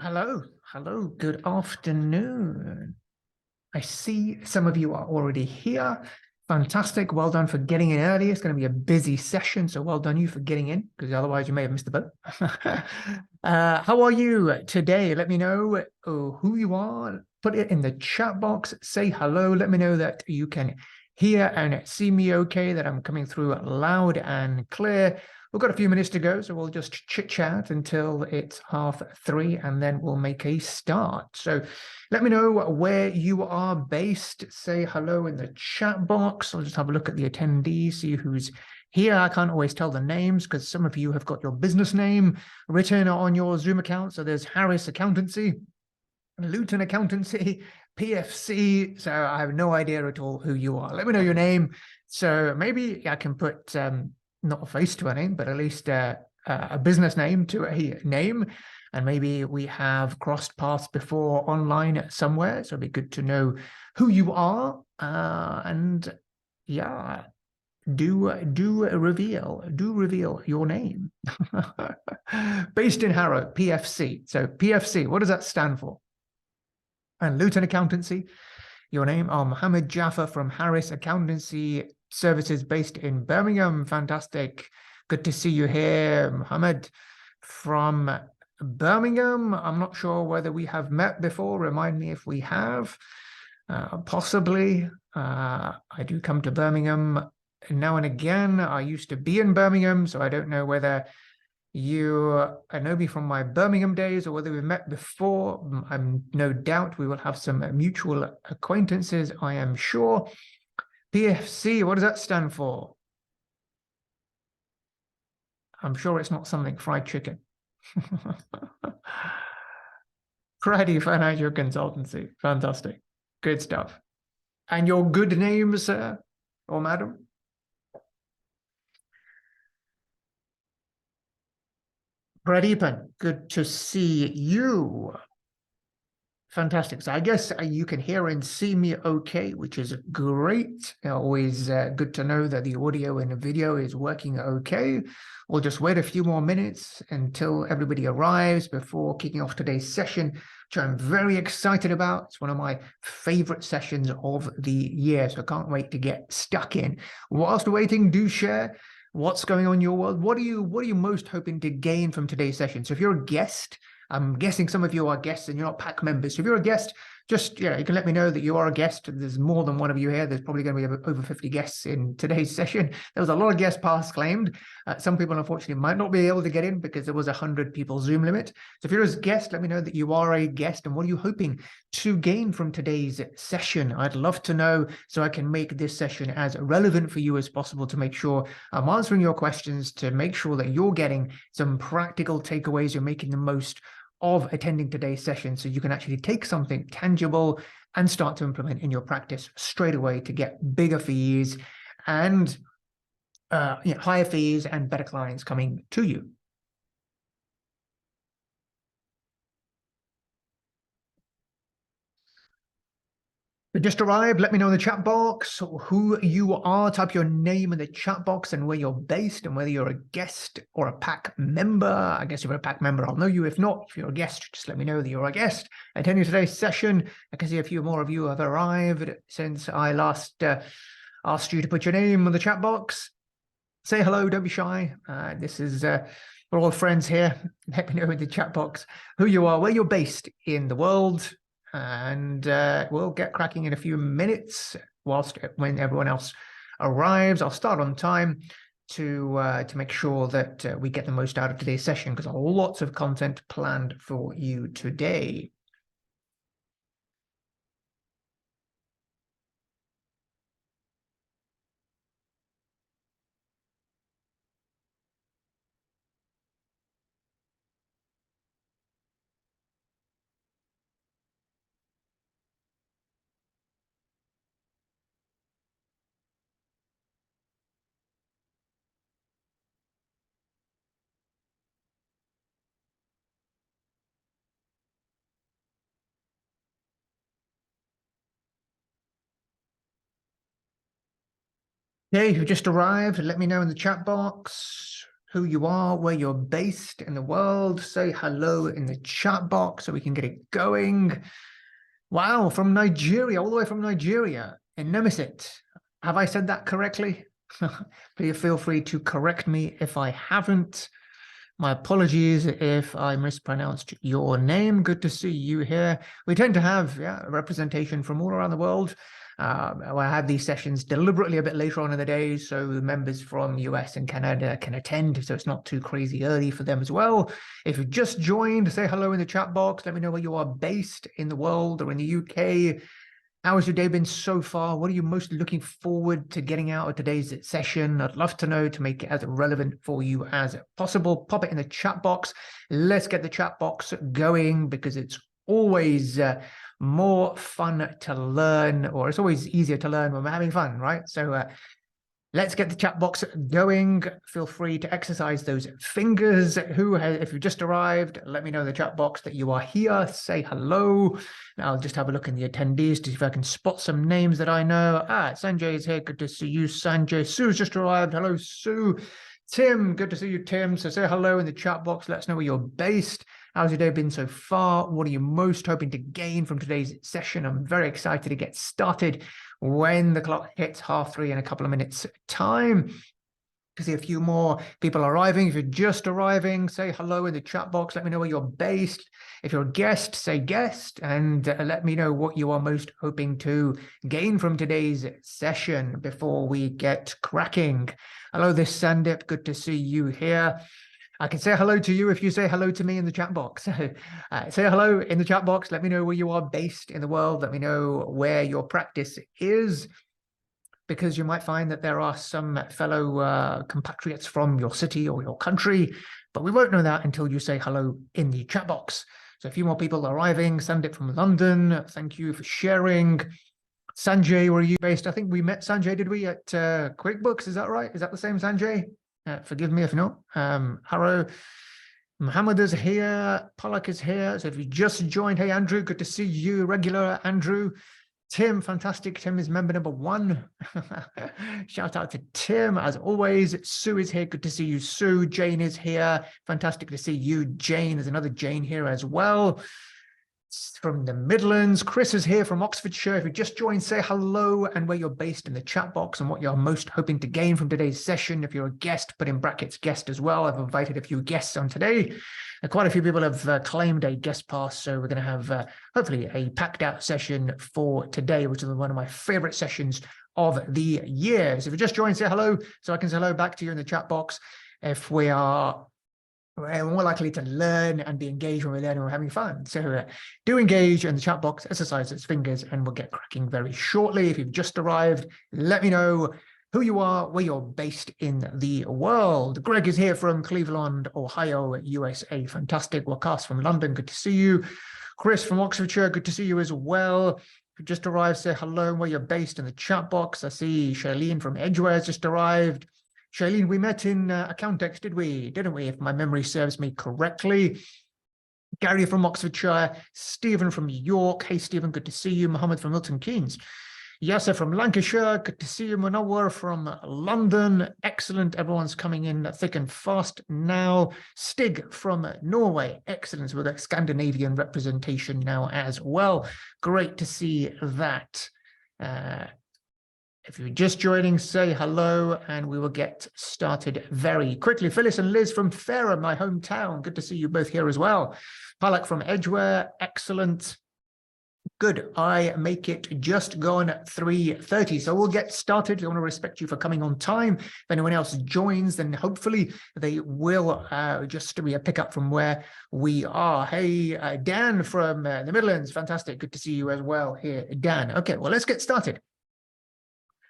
Hello, good afternoon. I see some of you are already here. Fantastic. Well done for getting in early. It's going to be a busy session, so well done you for getting in, because otherwise you may have missed the boat. How are you today? Let me know who you are. Put it in the chat box. Say hello. Let me know that you can hear and see me okay, that I'm coming through loud and clear. We've got a few minutes to go, so we'll just chit chat until it's 3:30, and then we'll make a start. So let me know where you are based. Say hello in the chat box. I'll just have a look at the attendees, see who's here. I can't always tell the names because some of you have got your business name written on your Zoom account. So there's Harris Accountancy, Luton Accountancy, PFC. So I have no idea at all who you are. Let me know your name. So maybe I can put not a face to a name, but at least a business name to a name. And maybe we have crossed paths before online somewhere. So it'd be good to know who you are. And yeah, do reveal your name. Based in Harrow, PFC. So PFC, what does that stand for? And Luton Accountancy. Your name? Mohammed Jaffa from Harris Accountancy Services based in Birmingham. Fantastic. Good to see you here, Mohammed from Birmingham. I'm not sure whether we have met before. Remind me if we have. Possibly. I do come to Birmingham now and again. I used to be in Birmingham, so I don't know whether you know me from my Birmingham days or whether we've met before. I'm no doubt we will have some mutual acquaintances, I am sure. PFC, what does that stand for? I'm sure it's not something fried chicken. Friday Financial Consultancy. Fantastic. Good stuff. And your good name, sir or madam? Pradeepan, good to see you. Fantastic. So I guess you can hear and see me okay, which is great. Always good to know that the audio and the video is working okay. We'll just wait a few more minutes until everybody arrives before kicking off today's session, which I'm very excited about. It's one of my favorite sessions of the year, so I can't wait to get stuck in. Whilst waiting, do share what's going on in your world. What are you most hoping to gain from today's session? So if you're a guest, I'm guessing some of you are guests and you're not PAC members. So if you're a guest, just, you can let me know that you are a guest. There's more than one of you here. There's probably going to be over 50 guests in today's session. There was a lot of guest pass claimed. Some people, unfortunately, might not be able to get in because there was 100 people Zoom limit. So if you're a guest, let me know that you are a guest and what are you hoping to gain from today's session? I'd love to know so I can make this session as relevant for you as possible to make sure I'm answering your questions, to make sure that you're getting some practical takeaways, you're making the most of attending today's session so you can actually take something tangible and start to implement in your practice straight away to get bigger fees and higher fees and better clients coming to you. Just arrived. Let me know in the chat box who you are. Type your name in the chat box and where you're based and whether you're a guest or a PAC member. I guess if you're a PAC member, I'll know you. If not, if you're a guest, just let me know that you're a guest. Attending today's session, I can see a few more of you have arrived since I last asked you to put your name in the chat box. Say hello, don't be shy. This is, we're all friends here. Let me know in the chat box who you are, where you're based in the world. And we'll get cracking in a few minutes when everyone else arrives. I'll start on time to make sure that we get the most out of today's session because lots of content planned for you today. Okay, who just arrived, let me know in the chat box. who you are, where you're based in the world. Say hello in the chat box so we can get it going. Wow, from Nigeria, all the way from Nigeria, in Nemisit. Have I said that correctly? Please feel free to correct me if I haven't. My apologies if I mispronounced your name. Good to see you here. We tend to have representation from all around the world. I have these sessions deliberately a bit later on in the day, so the members from US and Canada can attend, so it's not too crazy early for them as well. If you've just joined, say hello in the chat box. Let me know where you are based in the world or in the UK. How has your day been so far? What are you most looking forward to getting out of today's session? I'd love to know to make it as relevant for you as possible. Pop it in the chat box. Let's get the chat box going because it's always more fun to learn, or it's always easier to learn when we're having fun, right? So let's get the chat box going. Feel free to exercise those fingers. If you've just arrived, let me know in the chat box that you are here. Say hello. I'll just have a look in the attendees to see if I can spot some names that I know. Sanjay is here. Good to see you, Sanjay. Sue's just arrived. Hello, Sue. Tim, good to see you, Tim. So say hello in the chat box. Let us know where you're based. How's your day been so far? What are you most hoping to gain from today's session? I'm very excited to get started when the clock hits 3:30 in a couple of minutes' time. I see a few more people arriving. If you're just arriving, say hello in the chat box. Let me know where you're based. If you're a guest, say guest, and let me know what you are most hoping to gain from today's session before we get cracking. Hello, this is Sandip. Good to see you here. I can say hello to you if you say hello to me in the chat box. Say hello in the chat box. Let me know where you are based in the world. Let me know where your practice is, because you might find that there are some fellow compatriots from your city or your country, but we won't know that until you say hello in the chat box. So a few more people arriving. Sandip from London. Thank you for sharing. Sanjay, where are you based? I think we met Sanjay, did we, at QuickBooks? Is that right? Is that the same Sanjay? Forgive me if not. Haro, Muhammad is here. Palak is here. So if you just joined, hey, Andrew, good to see you. Regular Andrew. Tim, fantastic. Tim is member number 1. Shout out to Tim, as always. Sue is here. Good to see you, Sue. Jane is here. Fantastic to see you, Jane. There's another Jane here as well. From the Midlands. Chris is here from Oxfordshire. If you just joined, say hello and where you're based in the chat box and what you're most hoping to gain from today's session. If you're a guest, put in brackets guest as well. I've invited a few guests on today. Quite a few people have claimed a guest pass, so we're going to have hopefully a packed out session for today, which is one of my favorite sessions of the year. So if you just joined, say hello, so I can say hello back to you in the chat box. If we are more likely to learn and be engaged when we're learning or having fun. So do engage in the chat box, exercise those fingers, and we'll get cracking very shortly. If you've just arrived, let me know who you are, where you're based in the world. Greg is here from Cleveland, Ohio, USA. Fantastic. Wakas from London. Good to see you. Chris from Oxfordshire. Good to see you as well. If you just arrived, say hello, where you're based in the chat box. I see Shailene from Edgware has just arrived. Shailene, we met in Accountex, didn't we? If my memory serves me correctly. Gary from Oxfordshire. Stephen from York. Hey, Stephen, good to see you. Mohammed from Milton Keynes. Yasser from Lancashire, good to see you. Munawar from London, excellent. Everyone's coming in thick and fast now. Stig from Norway, excellent. With a Scandinavian representation now as well. Great to see that. If you're just joining, say hello, and we will get started very quickly. Phyllis and Liz from Fareham, my hometown. Good to see you both here as well. Palak from Edgware, excellent. Good. I make it just gone 3:30. So we'll get started. I want to respect you for coming on time. If anyone else joins, then hopefully they will just pick up from where we are. Hey, Dan from the Midlands. Fantastic. Good to see you as well here, Dan. Okay, well, let's get started.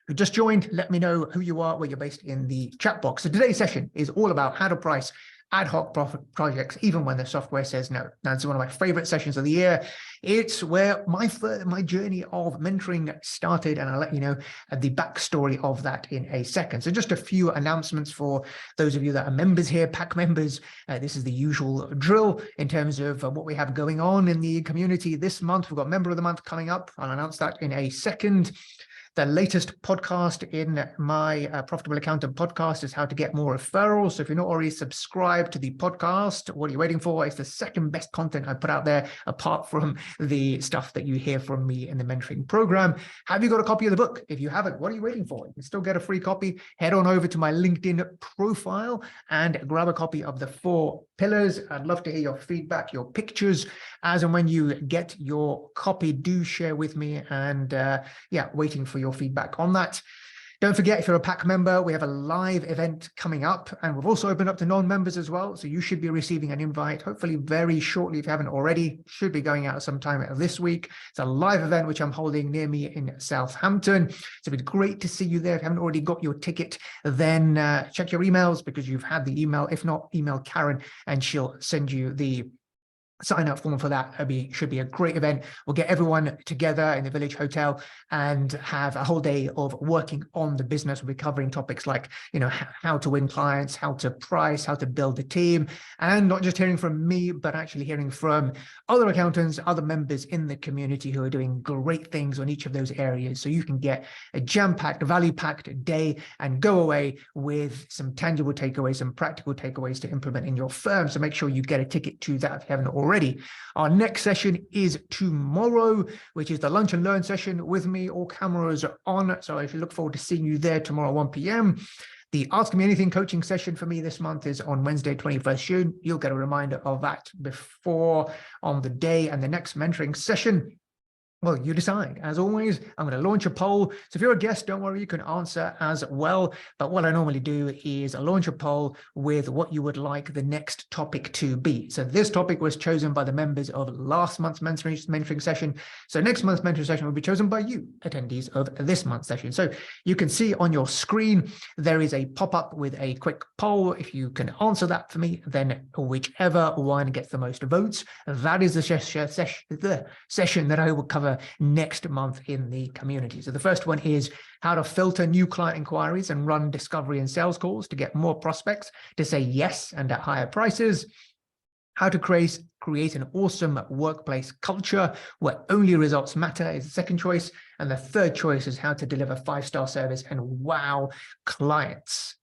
If you just joined, let me know who you are, where you're based in the chat box. So today's session is all about how to price ad hoc projects, even when the software says no. That's one of my favorite sessions of the year. It's where my journey of mentoring started, and I'll let you know the backstory of that in a second. So just a few announcements for those of you that are members here, PAC members. This is the usual drill in terms of what we have going on in the community this month. We've got Member of the Month coming up. I'll announce that in a second. The latest podcast in my Profitable Accountant podcast is how to get more referrals. So if you're not already subscribed to the podcast, what are you waiting for? It's the second best content I put out there, apart from the stuff that you hear from me in the mentoring program. Have you got a copy of the book? If you haven't, what are you waiting for? You can still get a free copy. Head on over to my LinkedIn profile and grab a copy of the 4 pillars. I'd love to hear your feedback, your pictures, as and when you get your copy. Do share with me, and yeah, waiting for your feedback on that. Don't forget, if you're a PAC member, we have a live event coming up, and we've also opened up to non-members as well. So you should be receiving an invite, hopefully very shortly. If you haven't already, should be going out sometime this week. It's a live event which I'm holding near me in Southampton. So it'd be great to see you there. If you haven't already got your ticket, then check your emails, because you've had the email. If not, email Karen and she'll send you the sign up form for that. Should be a great event. We'll get everyone together in the Village Hotel and have a whole day of working on the business. We'll be covering topics like, how to win clients, how to price, how to build a team, and not just hearing from me, but actually hearing from other accountants, other members in the community who are doing great things on each of those areas. So you can get a jam-packed, value-packed day and go away with some tangible takeaways, some practical takeaways to implement in your firm. So make sure you get a ticket to that if you haven't already. Our next session is tomorrow, which is the Lunch and Learn session with me. All cameras are on, so I look forward to seeing you there tomorrow, 1 p.m. The Ask Me Anything coaching session for me this month is on Wednesday, 21st June. You'll get a reminder of that before on the day, and the next mentoring session, well, you decide. As always, I'm going to launch a poll. So if you're a guest, don't worry, you can answer as well. But what I normally do is I launch a poll with what you would like the next topic to be. So this topic was chosen by the members of last month's mentoring session. So next month's mentoring session will be chosen by you, attendees of this month's session. So you can see on your screen, there is a pop-up with a quick poll. If you can answer that for me, then whichever one gets the most votes, that is the session that I will cover next month in the community. So the first one is how to filter new client inquiries and run discovery and sales calls to get more prospects to say yes and at higher prices. How to create an awesome workplace culture where only results matter is the second choice. And the third choice is how to deliver 5-star service and wow clients.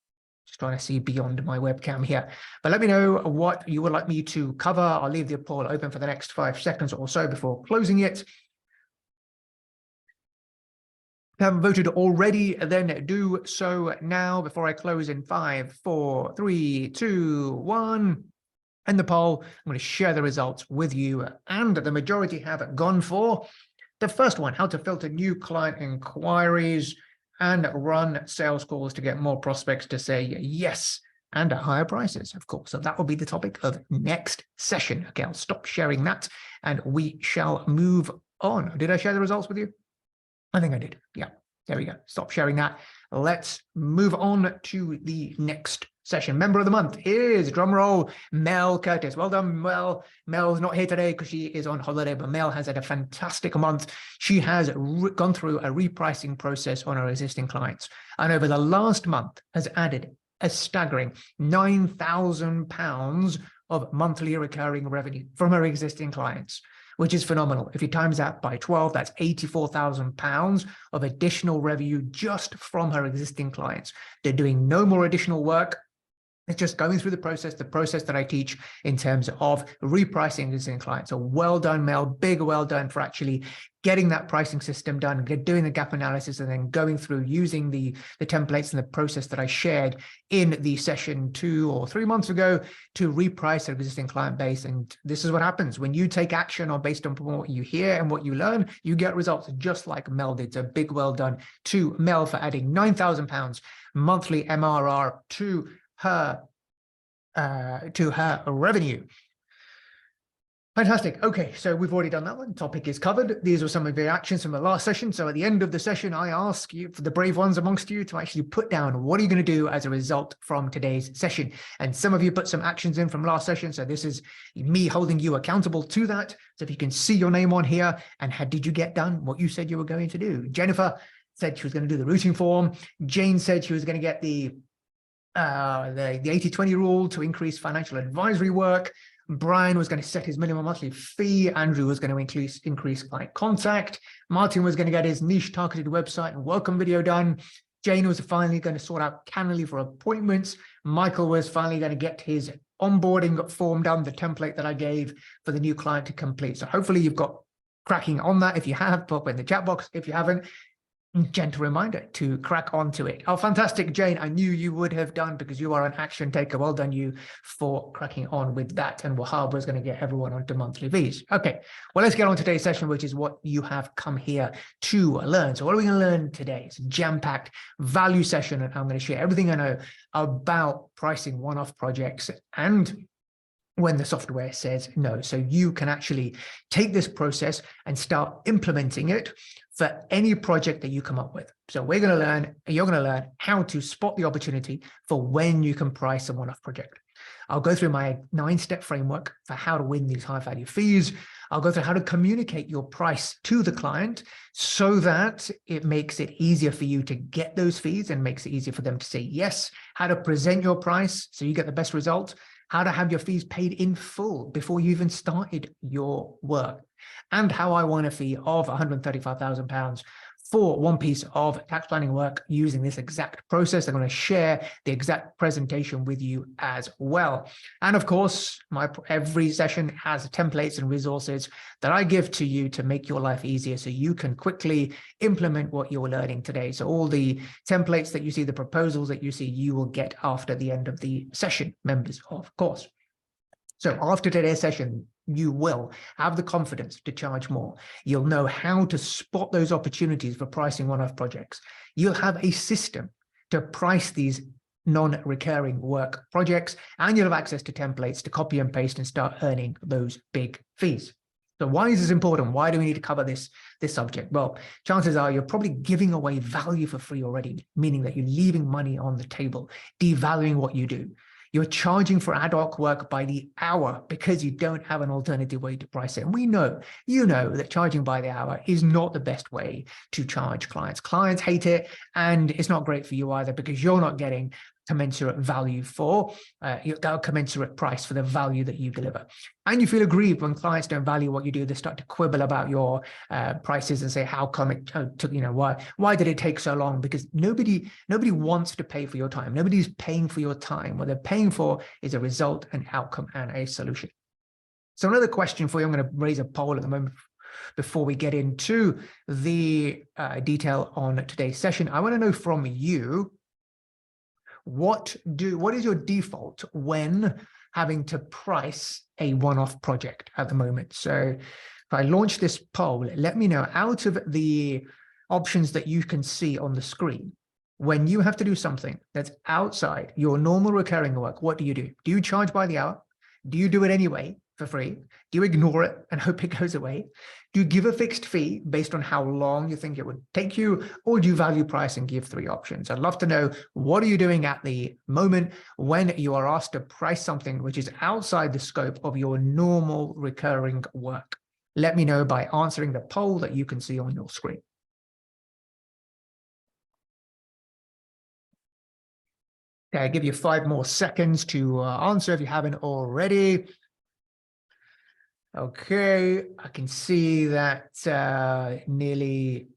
Just trying to see beyond my webcam here. But let me know what you would like me to cover. I'll leave the poll open for the next 5 seconds or so before closing it. If you haven't voted already, then do so now before I close in 5, 4, 3, 2, 1. End the poll. I'm going to share the results with you. And the majority have gone for the first one, how to filter new client inquiries and run sales calls to get more prospects to say yes and at higher prices, of course. So that will be the topic of next session. Okay, I'll stop sharing that and we shall move on. Did I share the results with you? I think I did. Yeah, there we go. Stop sharing that. Let's move on to the next session. Member of the month is, drumroll, Mel Curtis. Well done, Mel. Mel's not here today because she is on holiday, but Mel has had a fantastic month. She has gone through a repricing process on her existing clients, and over the last month has added a staggering £9,000 of monthly recurring revenue from her existing clients, which is phenomenal. If you times that by 12, that's £84,000 of additional revenue just from her existing clients. They're doing no more additional work. It's just going through the process that I teach in terms of repricing existing clients. So well done, Mel, big well done for actually getting that pricing system done, doing the gap analysis, and then going through using the templates and the process that I shared in the session 2 or 3 months ago to reprice our existing client base. And this is what happens when you take action or based on what you hear and what you learn, you get results just like Mel did. So big well done to Mel for adding £9,000 monthly MRR to her revenue. Fantastic. Okay, so we've already done that one. Topic is covered. These were some of the actions from the last session. So at the end of the session, I ask you, for the brave ones amongst you, to actually put down what are you going to do as a result from today's session. And some of you put some actions in from last session. So this is me holding you accountable to that. So if you can see your name on here and did you get done what you said you were going to do? Jennifer said she was going to do the routing form. Jane said she was going to get the 80-20 rule to increase financial advisory work. Brian was going to set his minimum monthly fee. Andrew was going to increase client contact. Martin was going to get his niche targeted website and welcome video done. Jane was finally going to sort out Calendly for appointments. Michael was finally going to get his onboarding form done, the template that I gave for the new client to complete. So hopefully you've got cracking on that. If you have, pop in the chat box. If you haven't, gentle reminder to crack onto it. Oh, fantastic, Jane. I knew you would have done because you are an action taker. Well done you for cracking on with that. And Wahab was going to get everyone onto monthly fees. Okay, well, let's get on today's session, which is what you have come here to learn. So what are we going to learn today? It's a jam-packed value session, and I'm going to share everything I know about pricing one-off projects and when the software says no. So you can actually take this process and start implementing it for any project that you come up with. So you're going to learn how to spot the opportunity for when you can price a one-off project. I'll go through my 9-step framework for how to win these high value fees. I'll go through how to communicate your price to the client so that it makes it easier for you to get those fees and makes it easier for them to say yes, how to present your price so you get the best result, how to have your fees paid in full before you even started your work, and how I won a fee of £135,000 for one piece of tax planning work using this exact process. I'm going to share the exact presentation with you as well. And of course, every session has templates and resources that I give to you to make your life easier so you can quickly implement what you're learning today. So all the templates that you see, the proposals that you see, you will get after the end of the session, members, of course. So after today's session, you will have the confidence to charge more. You'll know how to spot those opportunities for pricing one-off projects. You'll have a system to price these non-recurring work projects, and you'll have access to templates to copy and paste and start earning those big fees. So why is this important? Why do we need to cover this subject? Well, chances are you're probably giving away value for free already, meaning that you're leaving money on the table, devaluing what you do. You're charging for ad hoc work by the hour because you don't have an alternative way to price it. And we know, you know, that charging by the hour is not the best way to charge clients. Clients hate it, and it's not great for you either because you're not getting commensurate value for commensurate price for the value that you deliver. And you feel aggrieved when clients don't value what you do. They start to quibble about your prices and say, how come it took, why did it take so long? Because nobody wants to pay for your time. Nobody's paying for your time. What they're paying for is a result, an outcome, and a solution. So another question for you, I'm going to raise a poll at the moment before we get into the detail on today's session. I want to know from you, what is your default when having to price a one-off project at the moment? So if I launch this poll, let me know, out of the options that you can see on the screen, when you have to do something that's outside your normal recurring work, what do you do? Do you charge by the hour? Do you do it anyway for free? Do you ignore it and hope it goes away? Do you give a fixed fee based on how long you think it would take you? Or do you value price and give 3 options? I'd love to know, what are you doing at the moment when you are asked to price something which is outside the scope of your normal recurring work? Let me know by answering the poll that you can see on your screen. Okay, I'll give you 5 more seconds to answer if you haven't already. Okay, I can see that nearly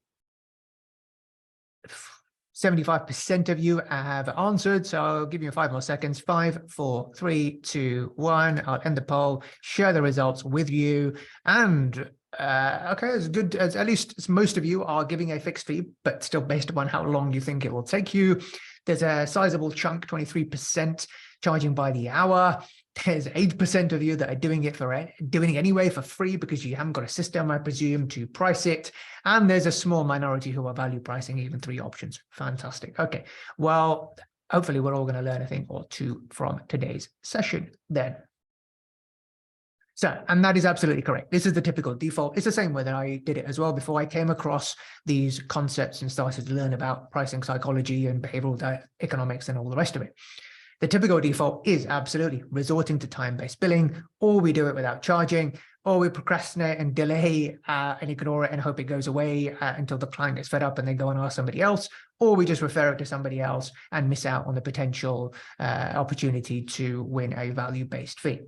75% of you have answered. So I'll give you 5 more seconds. 5, 4, 3, 2, 1. I'll end the poll, share the results with you. And okay, as good as at least most of you are giving a fixed fee, but still based upon how long you think it will take you. There's a sizable chunk, 23%, charging by the hour. There's 8% of you that are doing it anyway for free because you haven't got a system, I presume, to price it. And there's a small minority who are value pricing even 3 options. Fantastic. Okay, well, hopefully we're all going to learn a thing or 2 from today's session then. So, and that is absolutely correct. This is the typical default. It's the same way that I did it as well before I came across these concepts and started to learn about pricing psychology and behavioral economics and all the rest of it. The typical default is absolutely resorting to time-based billing, or we do it without charging, or we procrastinate and delay and ignore it and hope it goes away until the client gets fed up and they go and ask somebody else, or we just refer it to somebody else and miss out on the potential opportunity to win a value-based fee.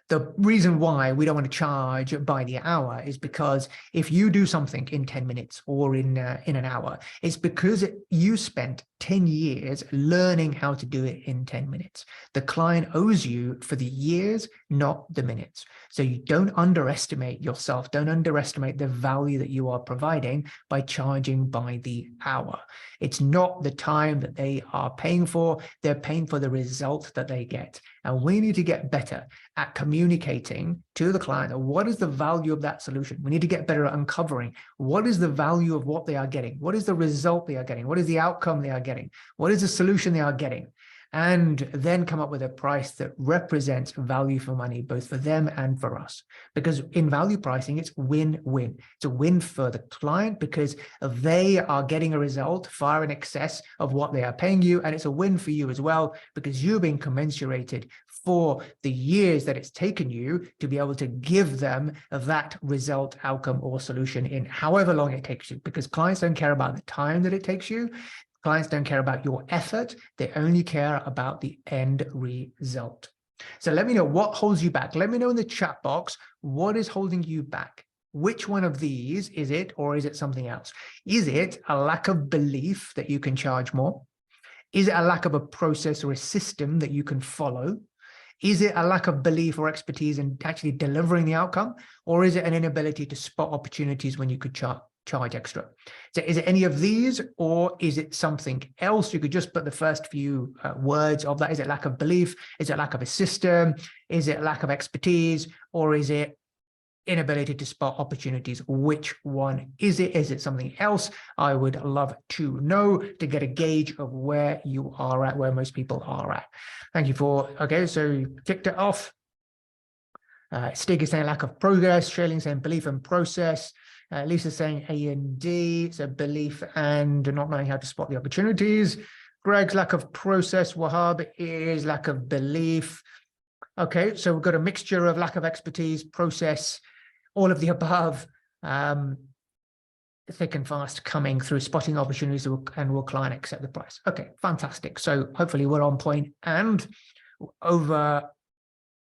The reason why we don't want to charge by the hour is because if you do something in 10 minutes or in an hour, it's because you spent 10 years learning how to do it in 10 minutes. The client owes you for the years, not the minutes. So you don't underestimate yourself. Don't underestimate the value that you are providing by charging by the hour. It's not the time that they are paying for. They're paying for the result that they get. And we need to get better at communicating to the client what is the value of that solution. We need to get better at uncovering what is the value of what they are getting, what is the result they are getting, what is the outcome they are getting, what is the solution they are getting, and then come up with a price that represents value for money, both for them and for us. Because in value pricing, it's win-win. It's a win for the client because they are getting a result far in excess of what they are paying you. And it's a win for you as well, because you're being commensurated for the years that it's taken you to be able to give them that result, outcome, or solution in however long it takes you. Because clients don't care about the time that it takes you. Clients don't care about your effort. They only care about the end result. So let me know what holds you back. Let me know in the chat box, what is holding you back? Which one of these is it, or is it something else? Is it a lack of belief that you can charge more? Is it a lack of a process or a system that you can follow? Is it a lack of belief or expertise in actually delivering the outcome? Or is it an inability to spot opportunities when you could charge extra? So is it any of these, or is it something else? You could just put the first few words of that. Is it lack of belief? Is it lack of a system? Is it lack of expertise? Or is it inability to spot opportunities? Which one is it? Is it something else? I would love to know, to get a gauge of where you are at, where most people are at. Thank you for, okay, so you kicked it off. Stig is saying lack of progress. Shailing saying belief and process. Lisa saying A and D, so belief and not knowing how to spot the opportunities. Greg's lack of process. Wahab is lack of belief. Okay, so we've got a mixture of lack of expertise, process, all of the above, thick and fast coming through, spotting opportunities, and will client accept the price? Okay, fantastic. So hopefully we're on point, and over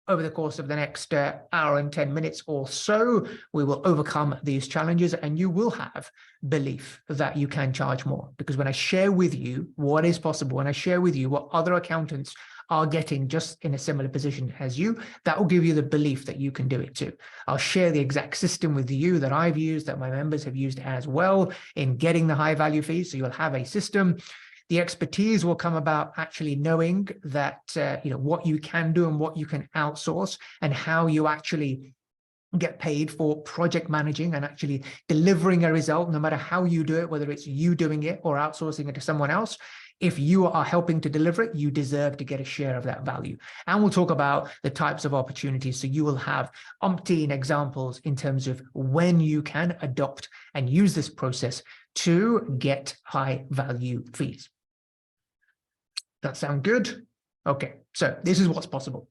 the course of the next hour and 10 minutes or so, we will overcome these challenges, and you will have belief that you can charge more. Because when I share with you what is possible, when I share with you what other accountants are getting just in a similar position as you, that will give you the belief that you can do it too. I'll share the exact system with you that I've used, that my members have used as well in getting the high value fees. So you'll have a system. The expertise will come about actually knowing that, what you can do and what you can outsource, and how you actually get paid for project managing and actually delivering a result, no matter how you do it, whether it's you doing it or outsourcing it to someone else. If you are helping to deliver it, you deserve to get a share of that value. And we'll talk about the types of opportunities. So you will have umpteen examples in terms of when you can adopt and use this process to get high value fees. That sound good? Okay, so this is what's possible.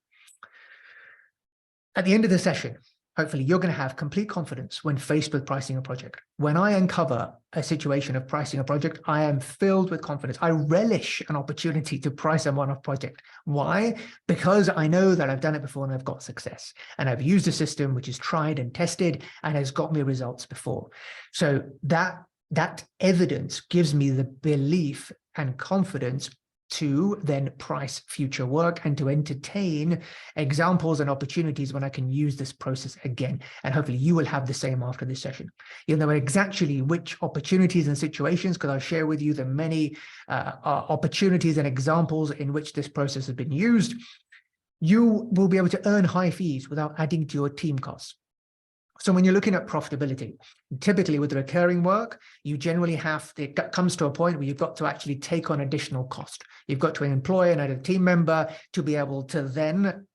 At the end of the session, hopefully you're going to have complete confidence when faced with pricing a project. When I uncover a situation of pricing a project, I am filled with confidence. I relish an opportunity to price a one-off project. Why? Because I know that I've done it before and I've got success. And I've used a system which is tried and tested and has got me results before. So that evidence gives me the belief and confidence to then price future work and to entertain examples and opportunities when I can use this process again. And hopefully you will have the same after this session. You'll know exactly which opportunities and situations, because I'll share with you the many opportunities and examples in which this process has been used. You will be able to earn high fees without adding to your team costs. So when you're looking at profitability, typically with recurring work, you generally it comes to a point where you've got to actually take on additional cost. You've got to employ another team member to be able to then,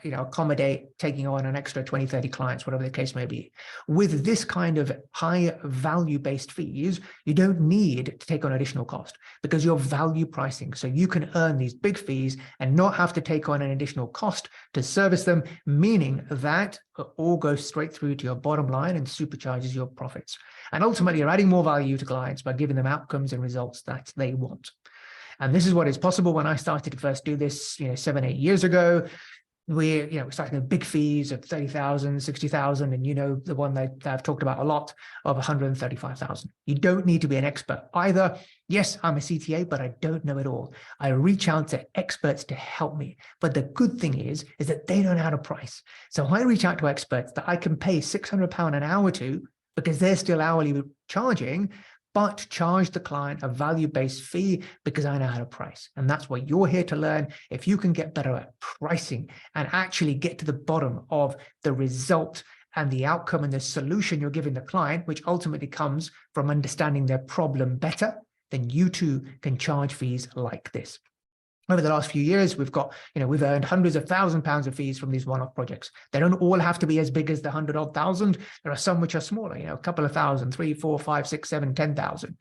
accommodate taking on an extra 20, 30 clients, whatever the case may be. With this kind of high value-based fees, you don't need to take on additional cost because you're value pricing. So you can earn these big fees and not have to take on an additional cost to service them, meaning that all goes straight through to your bottom line and supercharges your profits. And ultimately, you're adding more value to clients by giving them outcomes and results that they want. And this is what is possible. When I started to first do this, 7, 8 years ago, we're starting with big fees of 30,000, 60,000, and the one that I've talked about a lot of 135,000. You don't need to be an expert either. Yes, I'm a CTA, but I don't know it all. I reach out to experts to help me. But the good thing is that they don't know how to price. So I reach out to experts that I can pay £600 an hour to, because they're still hourly charging, but charge the client a value-based fee because I know how to price. And that's what you're here to learn. If you can get better at pricing and actually get to the bottom of the result and the outcome and the solution you're giving the client, which ultimately comes from understanding their problem better, then you too can charge fees like this. Over the last few years, we've earned hundreds of £1,000s of fees from these one-off projects. They don't all have to be as big as the 100-odd thousand. There are some which are smaller, a couple of thousand, 3, 4, 5, 6, 7, 10,000.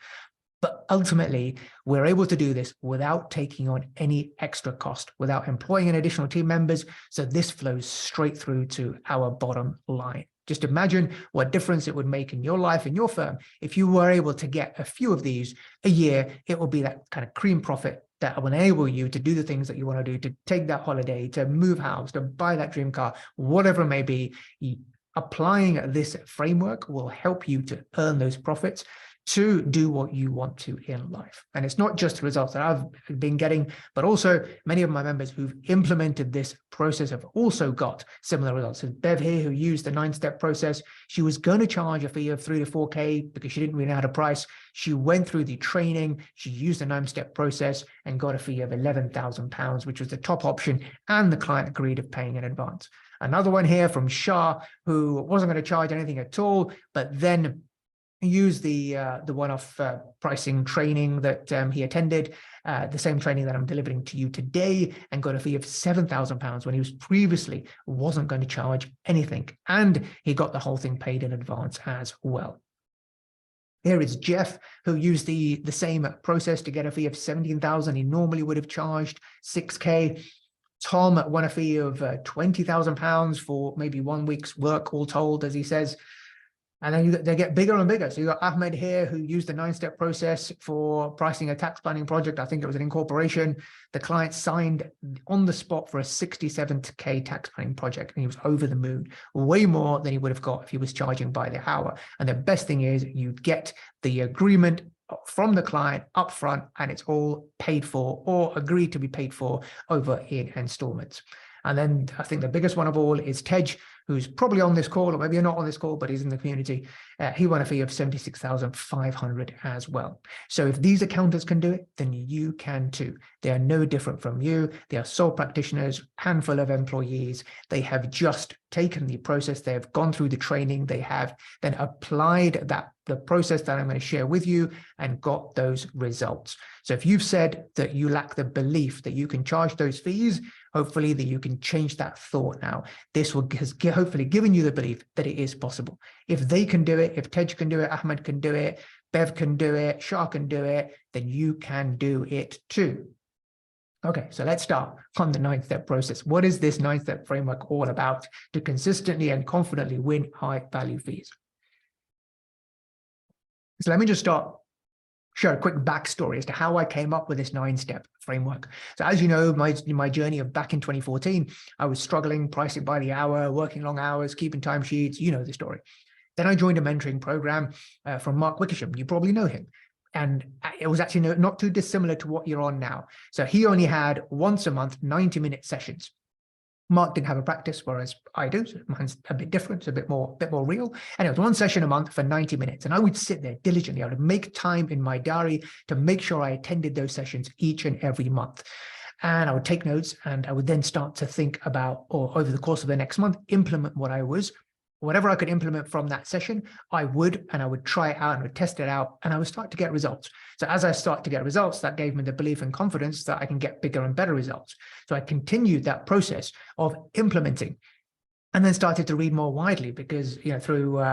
But ultimately, we're able to do this without taking on any extra cost, without employing any additional team members. So this flows straight through to our bottom line. Just imagine what difference it would make in your life and your firm if you were able to get a few of these a year. It will be that kind of cream profit that will enable you to do the things that you want to do, to take that holiday, to move house, to buy that dream car, whatever it may be. Applying this framework will help you to earn those profits to do what you want to in life. And it's not just the results that I've been getting, but also many of my members who've implemented this process have also got similar results. So Bev here, who used the 9-step process, she was going to charge a fee of 3 to 4K because she didn't really know how to price. She went through the training, she used the 9-step process and got a fee of £11,000, which was the top option, and the client agreed of paying in advance. Another one here from Shah, who wasn't going to charge anything at all, but then use the one-off pricing training that he attended, the same training that I'm delivering to you today, and got a fee of £7,000 when he was previously wasn't going to charge anything. And he got the whole thing paid in advance as well. Here is Jeff, who used the same process to get a fee of £17,000. He normally would have charged 6K. Tom won a fee of £20,000 for maybe 1 week's work, all told, as he says. And then they get bigger and bigger. So you got Ahmed here, who used the 9-step process for pricing a tax planning project. I think it was an incorporation. The client signed on the spot for a 67K tax planning project, and he was over the moon, way more than he would have got if he was charging by the hour. And the best thing is you get the agreement from the client upfront, and it's all paid for or agreed to be paid for over in installments. And then I think the biggest one of all is Tej, who's probably on this call, or maybe you're not on this call, but he's in the community. He won a fee of $76,500 as well. So if these accountants can do it, then you can too. They are no different from you. They are sole practitioners, handful of employees. They have just taken the process. They have gone through the training. They have then applied the process that I'm going to share with you and got those results. So if you've said that you lack the belief that you can charge those fees, hopefully that you can change that thought now. This has hopefully given you the belief that it is possible. If they can do it, if Tej can do it, Ahmed can do it, Bev can do it, Shah can do it, then you can do it too. Okay, so let's start on the 9-step process. What is this 9-step framework all about to consistently and confidently win high value fees? So let me just share a quick backstory as to how I came up with this 9-step framework. So as you know, my journey of back in 2014, I was struggling, pricing by the hour, working long hours, keeping timesheets. You know the story. Then I joined a mentoring program from Mark Wickersham. You probably know him. And it was actually not too dissimilar to what you're on now. So he only had once a month, 90-minute sessions. Mark didn't have a practice, whereas I do. So mine's a bit different, it's a bit more real. And it was 1 session a month for 90 minutes. And I would sit there diligently. I would make time in my diary to make sure I attended those sessions each and every month. And I would take notes, and I would then start to think about, or over the course of the next month, implement whatever I could implement from that session, I would try it out and would test it out, and I would start to get results. So as I start to get results, that gave me the belief and confidence that I can get bigger and better results. So I continued that process of implementing, and then started to read more widely because, through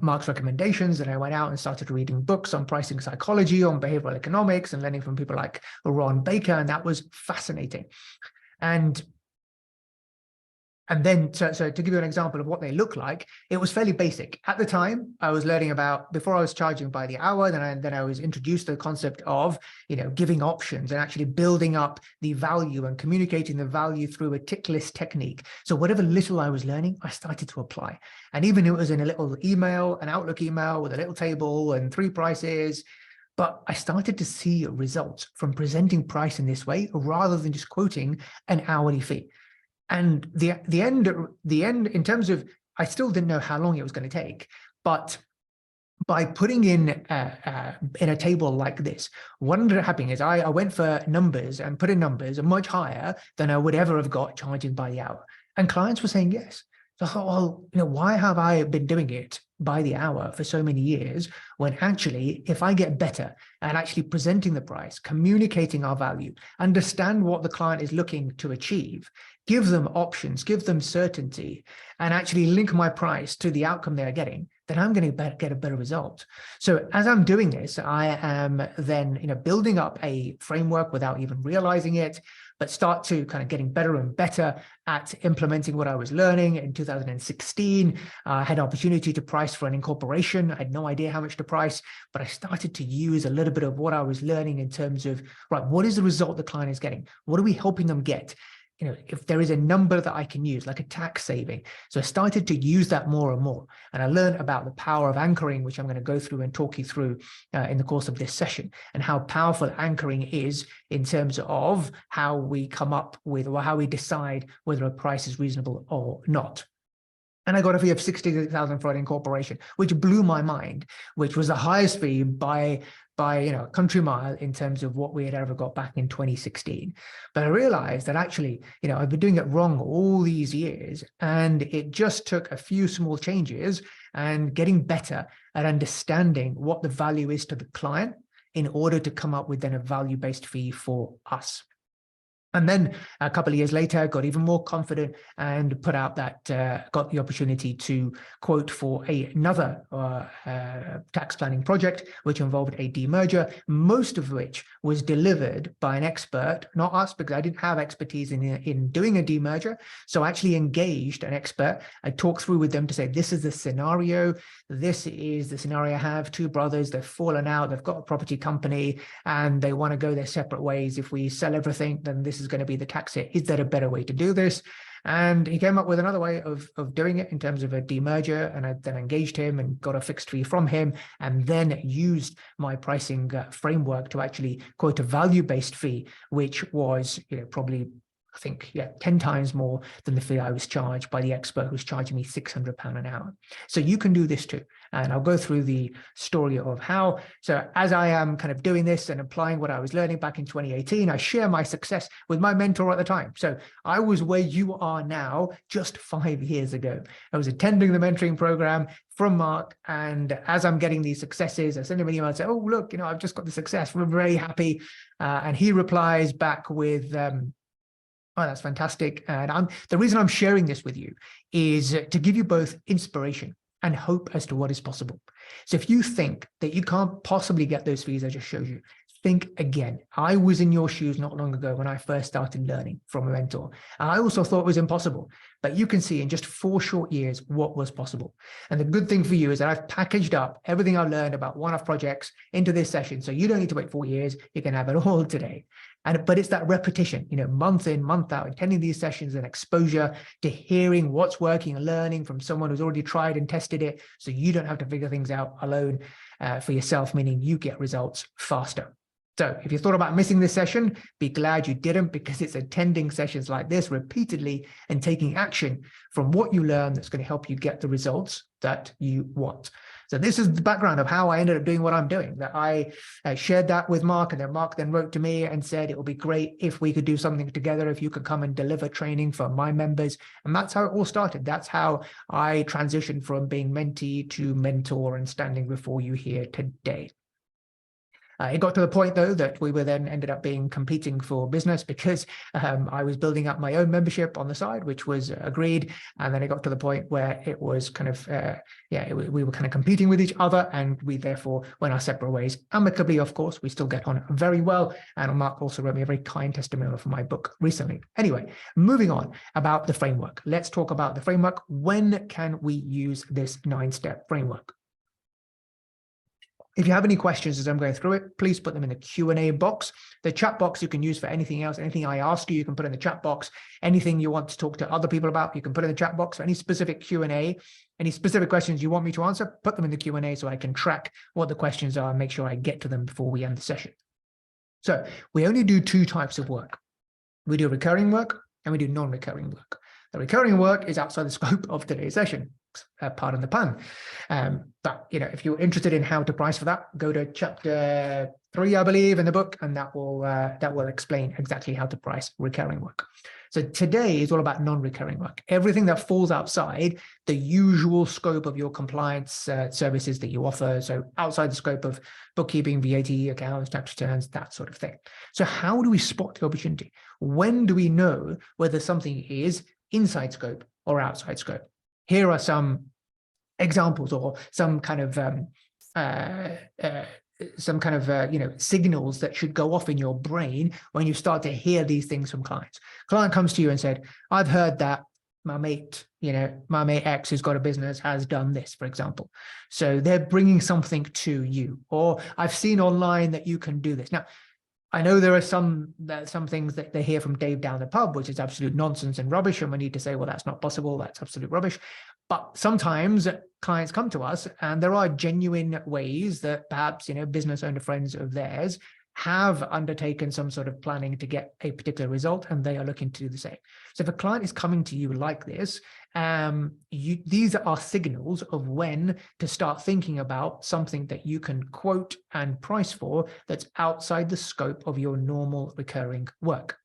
Mark's recommendations, and I went out and started reading books on pricing psychology, on behavioral economics, and learning from people like Ron Baker, and that was fascinating. And And then, so to give you an example of what they look like, it was fairly basic. At the time, I was learning about, before I was charging by the hour, then I was introduced to the concept of, giving options and actually building up the value and communicating the value through a tick list technique. So whatever little I was learning, I started to apply. And even it was in a little email, an Outlook email with a little table and 3 prices. But I started to see results from presenting price in this way, rather than just quoting an hourly fee. And the end in terms of, I still didn't know how long it was going to take, but by putting in a table like this, what ended up happening is I went for numbers and put in numbers much higher than I would ever have got charging by the hour. And clients were saying yes. So I thought, well, why have I been doing it by the hour for so many years, when actually, if I get better at actually presenting the price, communicating our value, understand what the client is looking to achieve, give them options, give them certainty, and actually link my price to the outcome they're getting, then I'm going to get a better result. So as I'm doing this, I am then building up a framework without even realizing it, but start to kind of getting better and better at implementing what I was learning. In 2016, I had an opportunity to price for an incorporation. I had no idea how much to price, but I started to use a little bit of what I was learning in terms of, right, what is the result the client is getting? What are we helping them get? If there is a number that I can use, like a tax saving. So I started to use that more and more. And I learned about the power of anchoring, which I'm going to go through and talk you through in the course of this session, and how powerful anchoring is in terms of how we come up with, or how we decide whether a price is reasonable or not. And I got a fee of 60,000 for an incorporation, which blew my mind, which was the highest fee by a country mile in terms of what we had ever got back in 2016. But I realized that actually, I've been doing it wrong all these years, and it just took a few small changes and getting better at understanding what the value is to the client in order to come up with then a value-based fee for us. And then a couple of years later, got even more confident and put out that, got the opportunity to quote for another tax planning project, which involved a demerger, most of which was delivered by an expert, not us, because I didn't have expertise in doing a demerger. So I actually engaged an expert. I talked through with them to say, this is the scenario. This is the scenario I have. 2 brothers, they've fallen out. They've got a property company and they want to go their separate ways. If we sell everything, then this is going to be the tax hit. Is there a better way to do this? And he came up with another way of doing it in terms of a demerger. And I then engaged him and got a fixed fee from him, and then used my pricing framework to actually quote a value-based fee, which was probably, I think, 10 times more than the fee I was charged by the expert who was charging me £600 an hour. So you can do this too. And I'll go through the story of how. So as I am kind of doing this and applying what I was learning back in 2018, I share my success with my mentor at the time. So I was where you are now just 5 years ago. I was attending the mentoring program from Mark. And as I'm getting these successes, I send him an email and say, oh, look, I've just got the success. We're very happy. And he replies back with, oh, that's fantastic. And the reason I'm sharing this with you is to give you both inspiration and hope as to what is possible. So if you think that you can't possibly get those fees I just showed you, think again. I was in your shoes not long ago when I first started learning from a mentor. And I also thought it was impossible. But you can see in just 4 short years what was possible. And the good thing for you is that I've packaged up everything I've learned about one-off projects into this session. So you don't need to wait 4 years. You can have it all today. But it's that repetition, month in, month out, attending these sessions and exposure to hearing what's working and learning from someone who's already tried and tested it. So you don't have to figure things out alone for yourself, meaning you get results faster. So if you thought about missing this session, be glad you didn't, because it's attending sessions like this repeatedly and taking action from what you learn that's going to help you get the results that you want. So this is the background of how I ended up doing what I'm doing, that I shared that with Mark, and then Mark then wrote to me and said, it would be great if we could do something together, if you could come and deliver training for my members. And that's how it all started. That's how I transitioned from being mentee to mentor and standing before you here today. It got to the point, though, that we were then ended up being competing for business because I was building up my own membership on the side, which was agreed. And then it got to the point where it was kind of, we were kind of competing with each other, and we therefore went our separate ways. Amicably, of course, we still get on very well. And Mark also wrote me a very kind testimonial for my book recently. Anyway, moving on about the framework. Let's talk about the framework. When can we use this 9-step framework? If you have any questions as I'm going through it, please put them in the Q&A box. The chat box you can use for anything else. Anything I ask you, you can put in the chat box. Anything you want to talk to other people about, you can put in the chat box. For any specific Q&A, any specific questions you want me to answer, put them in the Q&A so I can track what the questions are and make sure I get to them before we end the session. So we only do 2 types of work. We do recurring work and we do non-recurring work. The recurring work is outside the scope of today's session. Pardon the pun. But if you're interested in how to price for that, go to chapter 3, I believe, in the book, and that will explain exactly how to price recurring work. So today is all about non-recurring work. Everything that falls outside the usual scope of your compliance services that you offer. So outside the scope of bookkeeping, VAT, accounts, tax returns, that sort of thing. So how do we spot the opportunity? When do we know whether something is inside scope or outside scope? Here are some examples or some kind of signals that should go off in your brain when you start to hear these things from clients. Client comes to you and said, I've heard that my mate X who's got a business has done this, for example. So they're bringing something to you, or I've seen online that you can do this. Now, I know there are some things that they hear from Dave down the pub, which is absolute nonsense and rubbish, and we need to say, well, that's not possible, that's absolute rubbish. But sometimes clients come to us and there are genuine ways that perhaps, business owner friends of theirs have undertaken some sort of planning to get a particular result, and they are looking to do the same. So if a client is coming to you like this, these are signals of when to start thinking about something that you can quote and price for that's outside the scope of your normal recurring work.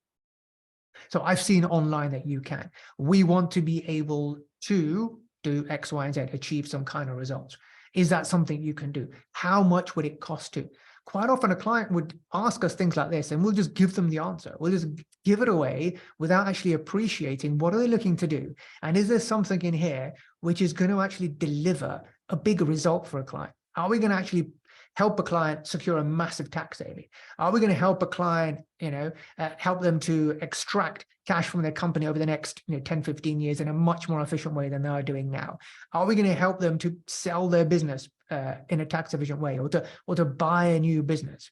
So I've seen online that you can. We want to be able to do X, Y, and Z, achieve some kind of results. Is that something you can do? How much would it cost to? Quite often a client would ask us things like this, and we'll just give them the answer. We'll just give it away without actually appreciating what are they looking to do. And is there something in here which is going to actually deliver a bigger result for a client? Are we going to actually help a client secure a massive tax saving? Are we going to help a client, help them to extract cash from their company over the next 10, 15 years in a much more efficient way than they are doing now? Are we going to help them to sell their business in a tax efficient way, or to buy a new business?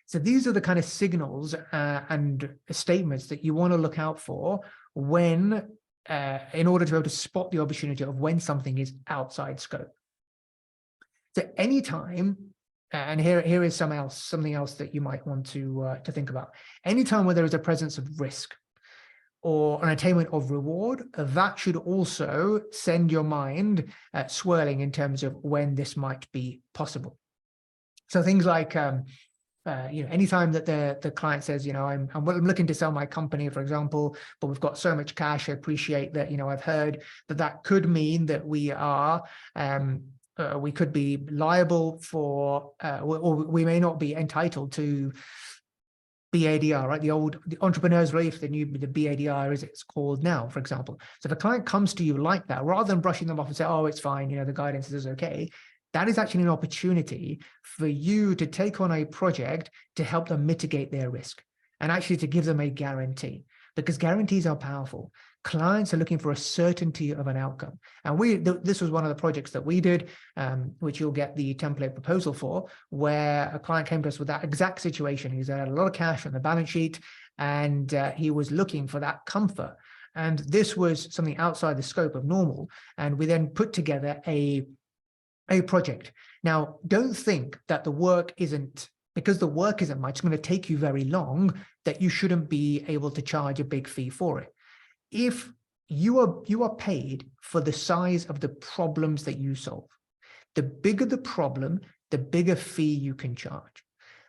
So these are the kind of signals and statements that you want to look out for when, in order to be able to spot the opportunity of when something is outside scope. So anytime, and here is something else that you might want to think about. Anytime where there is a presence of risk or an attainment of reward, that should also send your mind swirling in terms of when this might be possible. So things like, anytime that the client says, I'm looking to sell my company, for example, but we've got so much cash, I appreciate that, I've heard that could mean that we are, we could be liable for, or we may not be entitled to BADR, right? The entrepreneur's relief, the BADR as it's called now, for example. So if a client comes to you like that, rather than brushing them off and say, oh, it's fine, the guidance is okay, that is actually an opportunity for you to take on a project to help them mitigate their risk and actually to give them a guarantee, because guarantees are powerful. Clients are looking for a certainty of an outcome. And this was one of the projects that we did, which you'll get the template proposal for, where a client came to us with that exact situation. He's had a lot of cash on the balance sheet, and he was looking for that comfort. And this was something outside the scope of normal. And we then put together a project. Now, don't think that the work isn't, because the work isn't much, it's going to take you very long, that you shouldn't be able to charge a big fee for it. If you are paid for the size of the problems that you solve, the bigger the problem, the bigger fee you can charge.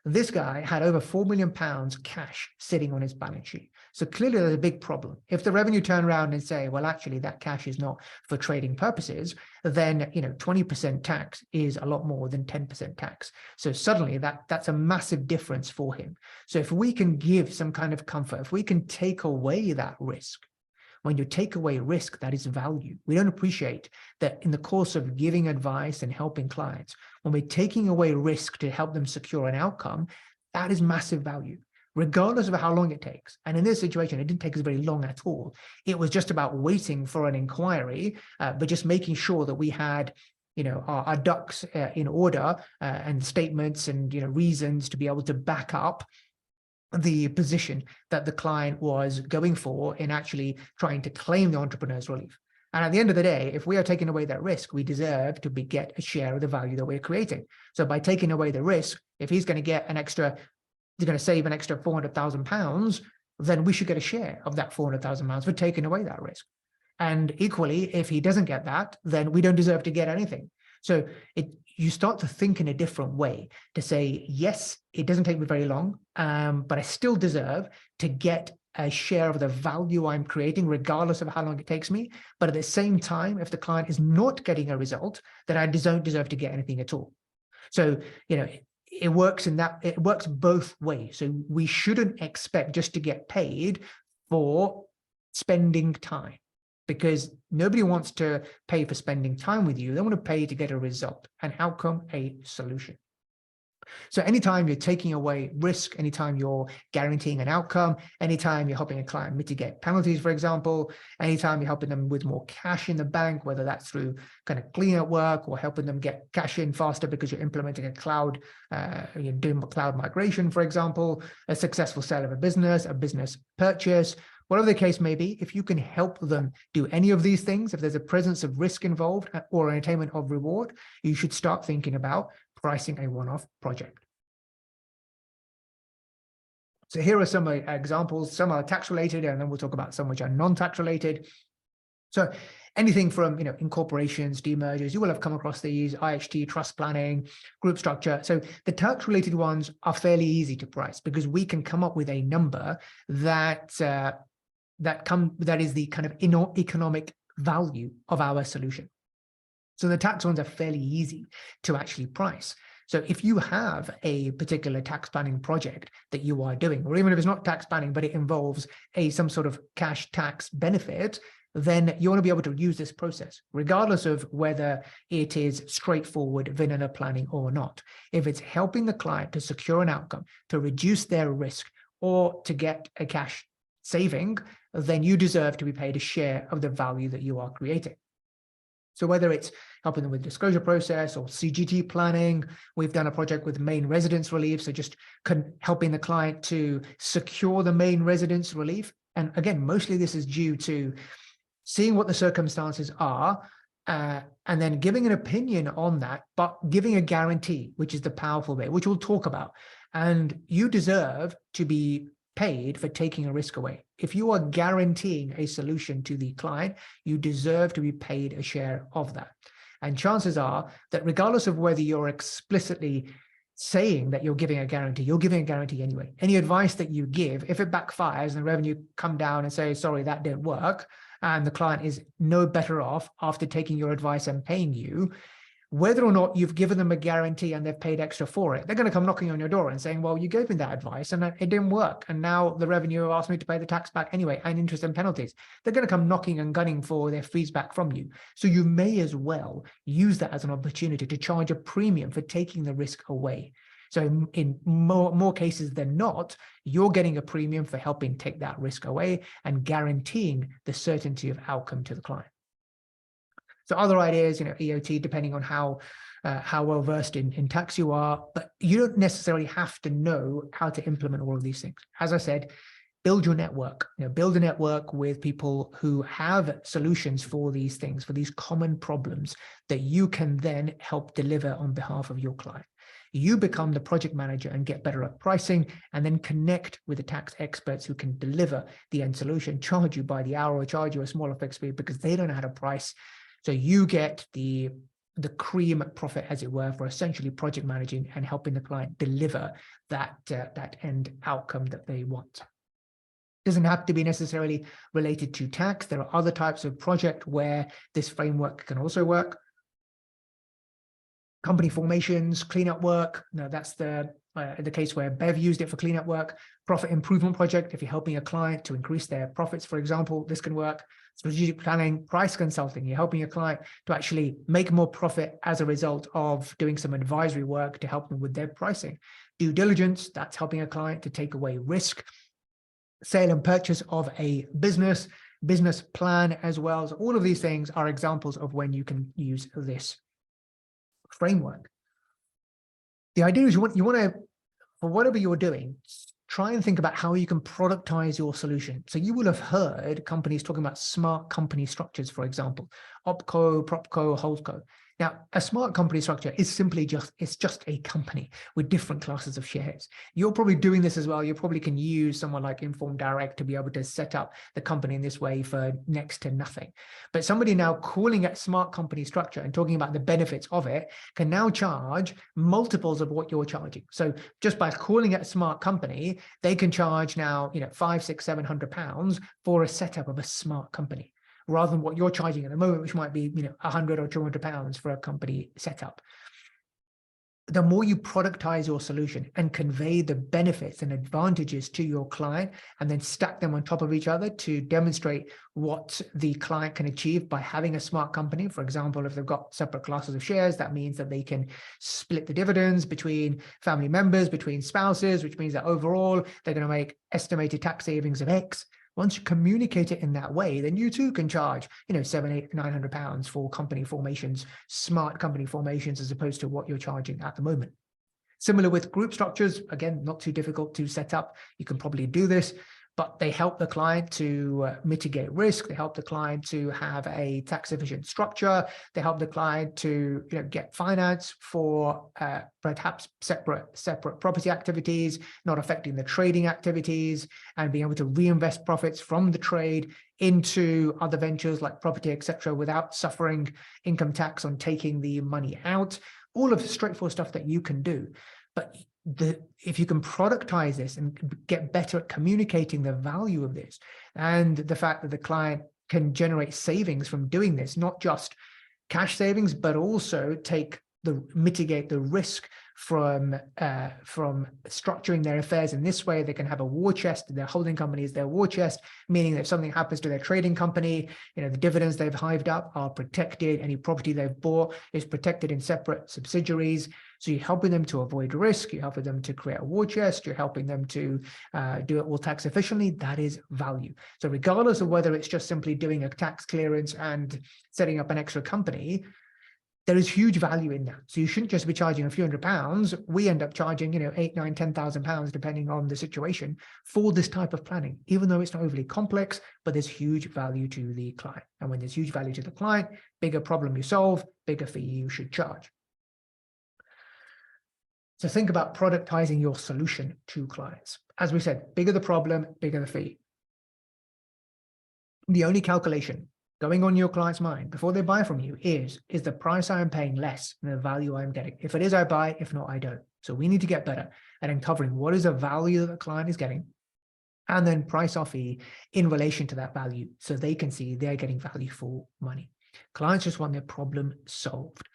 This guy had over £4 million cash sitting on his balance sheet. So clearly there's a big problem. If the revenue turn around and say, well, actually that cash is not for trading purposes, then 20% tax is a lot more than 10% tax. So suddenly that's a massive difference for him. So if we can give some kind of comfort, if we can take away that risk, when you take away risk, that is value. We don't appreciate that in the course of giving advice and helping clients, when we're taking away risk to help them secure an outcome, that is massive value, regardless of how long it takes. And in this situation, it didn't take us very long at all. It was just about waiting for an inquiry, but just making sure that we had our ducks in order and statements and reasons to be able to back up the position that the client was going for in actually trying to claim the entrepreneur's relief. And at the end of the day, if we are taking away that risk, we deserve to get a share of the value that we're creating. So by taking away the risk, if he's going to get he's going to save an extra £400,000, then we should get a share of that £400,000 for taking away that risk. And equally, if he doesn't get that, then we don't deserve to get anything. So you start to think in a different way to say, yes, it doesn't take me very long, but I still deserve to get a share of the value I'm creating, regardless of how long it takes me. But at the same time, if the client is not getting a result, then I don't deserve to get anything at all. So, it works it works both ways. So we shouldn't expect just to get paid for spending time, because nobody wants to pay for spending time with you. They want to pay to get a result, an outcome, a solution. So anytime you're taking away risk, anytime you're guaranteeing an outcome, anytime you're helping a client mitigate penalties, for example, anytime you're helping them with more cash in the bank, whether that's through kind of cleanup work or helping them get cash in faster because you're implementing a cloud, you're doing cloud migration, for example, a successful sale of a business purchase, whatever the case may be, if you can help them do any of these things, if there's a presence of risk involved or an attainment of reward, you should start thinking about pricing a one-off project. So here are some examples. Some are tax related, and then we'll talk about some which are non-tax related. So anything from incorporations, demergers, you will have come across these, IHT, trust planning, group structure. So the tax related ones are fairly easy to price because we can come up with a number that is the kind of economic value of our solution. So the tax ones are fairly easy to actually price. So if you have a particular tax planning project that you are doing, or even if it's not tax planning, but it involves some sort of cash tax benefit, then you want to be able to use this process, regardless of whether it is straightforward vanilla planning or not. If it's helping the client to secure an outcome, to reduce their risk, or to get a cash saving, then you deserve to be paid a share of the value that you are creating. So whether it's helping them with disclosure process or CGT planning, we've done a project with main residence relief, so just helping the client to secure the main residence relief. And again, mostly this is due to seeing what the circumstances are, and then giving an opinion on that, but giving a guarantee, which is the powerful bit, which we'll talk about. And you deserve to be paid for taking a risk away. If you are guaranteeing a solution to the client, you deserve to be paid a share of that. And chances are that regardless of whether you're explicitly saying that you're giving a guarantee, you're giving a guarantee anyway. Any advice that you give, if it backfires and the revenue come down and say, sorry, that didn't work, and the client is no better off after taking your advice and paying you, whether or not you've given them a guarantee and they've paid extra for it, they're going to come knocking on your door and saying, well, you gave me that advice and it didn't work. And now the revenue asked me to pay the tax back anyway, and interest and penalties. They're going to come knocking and gunning for their fees back from you. So you may as well use that as an opportunity to charge a premium for taking the risk away. So in more cases than not, you're getting a premium for helping take that risk away and guaranteeing the certainty of outcome to the client. So other ideas, EOT, depending on how well versed in tax you are, but you don't necessarily have to know how to implement all of these things. As I said, build your network, build a network with people who have solutions for these things, for these common problems that you can then help deliver on behalf of your client. You become the project manager and get better at pricing, and then connect with the tax experts who can deliver the end solution, charge you by the hour or charge you a smaller fixed fee because they don't know how to price. So you get the the cream profit, as it were, for essentially project managing and helping the client deliver that end outcome that they want. Doesn't have to be necessarily related to tax. There are other types of project where this framework can also work. Company formations, cleanup work. No, that's the case where Bev used it for cleanup work. Profit improvement project, if you're helping a client to increase their profits, for example, this can work. Strategic planning, price consulting, you're helping a client to actually make more profit as a result of doing some advisory work to help them with their pricing. Due diligence, that's helping a client to take away risk. Sale and purchase of a business plan as well. So all of these things are examples of when you can use this framework. The idea is you want to, for whatever you're doing, try and think about how you can productize your solution. So you will have heard companies talking about smart company structures, for example, OpCo, PropCo, HoldCo. Now, a smart company structure is simply it's just a company with different classes of shares. You're probably doing this as well. You probably can use someone like Inform Direct to be able to set up the company in this way for next to nothing. But somebody now calling it smart company structure and talking about the benefits of it can now charge multiples of what you're charging. So just by calling it a smart company, they can charge now, £500, £600, £700 for a setup of a smart company, rather than what you're charging at the moment, which might be, £100 or £200 for a company setup. The more you productize your solution and convey the benefits and advantages to your client, and then stack them on top of each other to demonstrate what the client can achieve by having a smart company. For example, if they've got separate classes of shares, that means that they can split the dividends between family members, between spouses, which means that overall they're going to make estimated tax savings of X. Once you communicate it in that way, then you too can charge, £700, £800, £900 for company formations, smart company formations, as opposed to what you're charging at the moment. Similar with group structures, again, not too difficult to set up. You can probably do this, but they help the client to mitigate risk. They help the client to have a tax efficient structure. They help the client to get finance for perhaps separate property activities, not affecting the trading activities, and being able to reinvest profits from the trade into other ventures like property, etc., without suffering income tax on taking the money out. All of the straightforward stuff that you can do. But if you can productize this and get better at communicating the value of this, and the fact that the client can generate savings from doing this, not just cash savings, but also mitigate the risk from structuring their affairs in this way. They can have a war chest. Their holding company is their war chest, meaning that if something happens to their trading company, the dividends they've hived up are protected. Any property they've bought is protected in separate subsidiaries. So you're helping them to avoid risk. You're helping them to create a war chest. You're helping them to do it all tax efficiently. That is value. So regardless of whether it's just simply doing a tax clearance and setting up an extra company, there is huge value in that. So you shouldn't just be charging a few £100s. We end up charging, £8,000, £9,000, £10,000, depending on the situation, for this type of planning, even though it's not overly complex, but there's huge value to the client. And when there's huge value to the client, bigger problem you solve, bigger fee you should charge. So think about productizing your solution to clients. As we said, bigger the problem, bigger the fee. The only calculation going on your client's mind before they buy from you is the price I am paying less than the value I'm getting? If it is, I buy. If not, I don't. So we need to get better at uncovering what is the value that the client is getting, and then price our fee in relation to that value so they can see they're getting value for money. Clients just want their problem solved.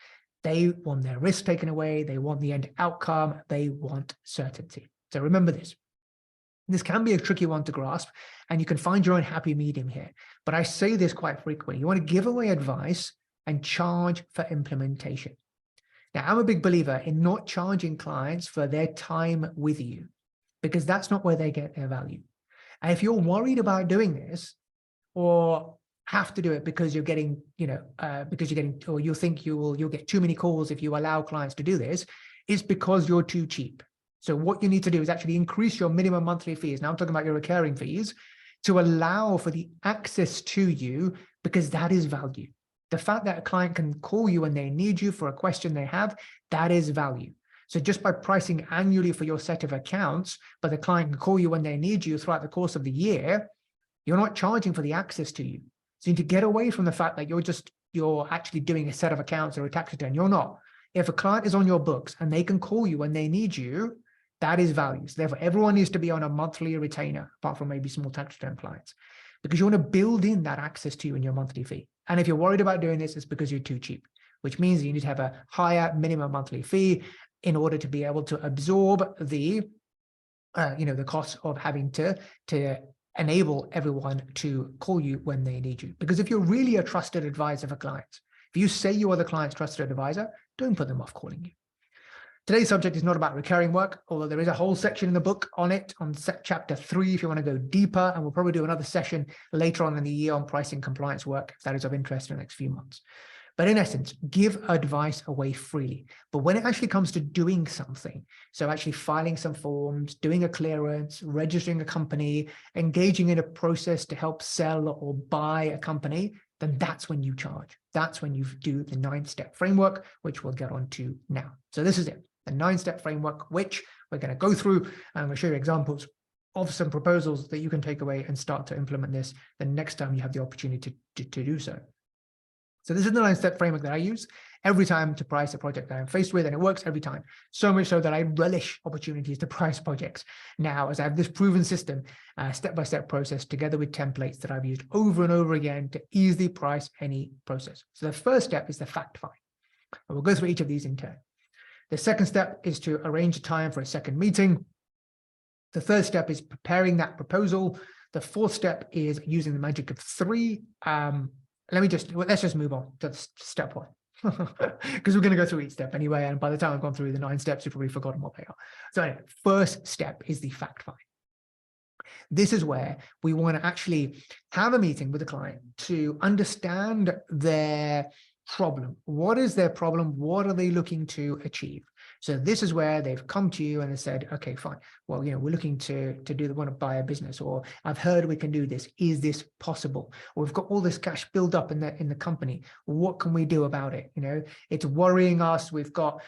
They want their risk taken away. They want the end outcome. They want certainty. So remember this. This can be a tricky one to grasp, and you can find your own happy medium here. But I say this quite frequently. You want to give away advice and charge for implementation. Now, I'm a big believer in not charging clients for their time with you, because that's not where they get their value. And if you're worried about doing this, or have to do it because you're getting, or you think you'll get too many calls if you allow clients to do this, it's because you're too cheap. So what you need to do is actually increase your minimum monthly fees. Now I'm talking about your recurring fees, to allow for the access to you, because that is value. The fact that a client can call you when they need you for a question they have, that is value. So just by pricing annually for your set of accounts, but the client can call you when they need you throughout the course of the year, you're not charging for the access to you. So you need to get away from the fact that you're just you're actually doing a set of accounts or a tax return. You're not. If a client is on your books and they can call you when they need you, that is value. So therefore, everyone needs to be on a monthly retainer, apart from maybe small tax return clients, because you want to build in that access to you in your monthly fee. And if you're worried about doing this, it's because you're too cheap, which means you need to have a higher minimum monthly fee in order to be able to absorb the, the cost of having to enable everyone to call you when they need you. Because if you're really a trusted advisor for clients, if you say you are the client's trusted advisor, don't put them off calling you. Today's subject is not about recurring work, although there is a whole section in the book on it, on chapter 3, if you want to go deeper, and we'll probably do another session later on in the year on pricing compliance work, if that is of interest in the next few months. But in essence, give advice away freely. But when it actually comes to doing something, so actually filing some forms, doing a clearance, registering a company, engaging in a process to help sell or buy a company, then that's when you charge. That's when you do the 9-step framework, which we'll get on to now. So this is it, the 9-step framework, which we're going to go through, and I'm going to show you examples of some proposals that you can take away and start to implement this the next time you have the opportunity to do so. So this is the 9-step framework that I use every time to price a project that I'm faced with, and it works every time. So much so that I relish opportunities to price projects now, as I have this proven system, step-by-step process, together with templates that I've used over and over again to easily price any process. So the first step is the fact find. And we'll go through each of these in turn. The second step is to arrange a time for a second meeting. The third step is preparing that proposal. The fourth step is using the magic of 3. Let's just move on to step 1, because we're going to go through each step anyway. And by the time I've gone through the 9 steps, you've probably forgotten what they are. So anyway, first step is the fact find. This is where we want to actually have a meeting with the client to understand their problem. What is their problem? What are they looking to achieve? So this is where they've come to you and they said, okay, fine. Well, we're looking to want to buy a business, or I've heard we can do this. Is this possible? Or we've got all this cash built up in the company. What can we do about it? It's worrying us. We've got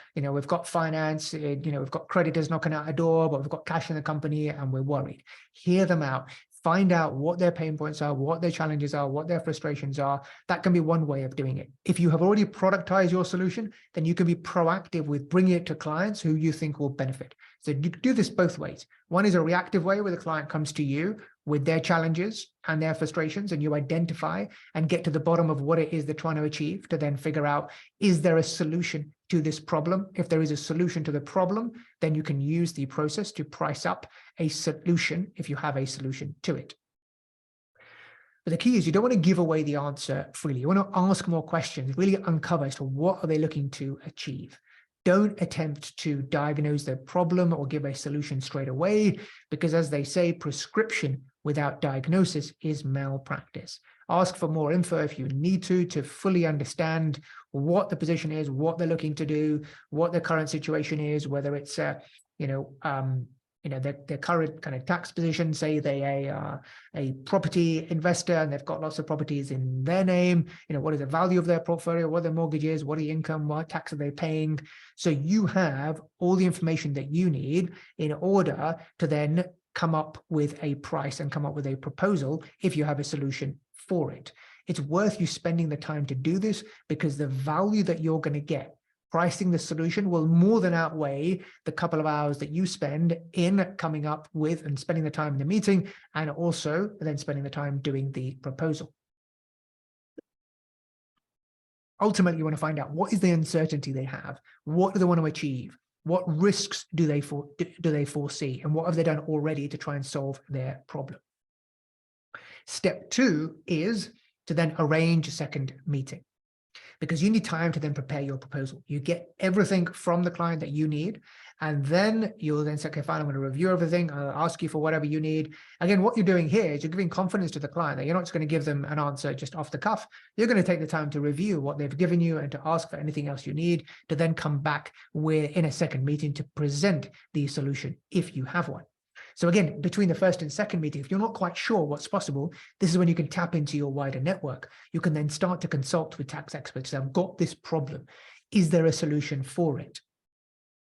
finance, we've got creditors knocking at our door, but we've got cash in the company and we're worried. Hear them out. Find out what their pain points are, what their challenges are, what their frustrations are. That can be one way of doing it. If you have already productized your solution, then you can be proactive with bringing it to clients who you think will benefit. So you do this both ways. One is a reactive way, where the client comes to you with their challenges and their frustrations, and you identify and get to the bottom of what it is they're trying to achieve, to then figure out, is there a solution to this problem? If there is a solution to the problem, then you can use the process to price up a solution if you have a solution to it. But the key is you don't want to give away the answer freely. You want to ask more questions, really uncover as to what are they looking to achieve. Don't attempt to diagnose their problem or give a solution straight away, because as they say, prescription without diagnosis is malpractice. Ask for more info if you need to fully understand what the position is, what they're looking to do, what their current situation is, whether it's their current kind of tax position. Say they are a property investor and they've got lots of properties in their name. What is the value of their portfolio? What their mortgage is? What the income? What tax are they paying? So you have all the information that you need in order to then come up with a price and come up with a proposal if you have a solution for it. It's worth you spending the time to do this, because the value that you're going to get pricing the solution will more than outweigh the couple of hours that you spend in coming up with and spending the time in the meeting, and also then spending the time doing the proposal. Ultimately, you want to find out, what is the uncertainty they have? What do they want to achieve? What risks do they foresee? And what have they done already to try and solve their problem? Step 2 is to then arrange a second meeting, because you need time to then prepare your proposal. You get everything from the client that you need, and then you'll then say, okay, fine, I'm going to review everything. I'll ask you for whatever you need. Again, what you're doing here is you're giving confidence to the client that you're not just going to give them an answer just off the cuff. You're going to take the time to review what they've given you and to ask for anything else you need, to then come back in a second meeting to present the solution if you have one. So again, between the first and second meeting, if you're not quite sure what's possible, this is when you can tap into your wider network. You can then start to consult with tax experts. I've got this problem. Is there a solution for it?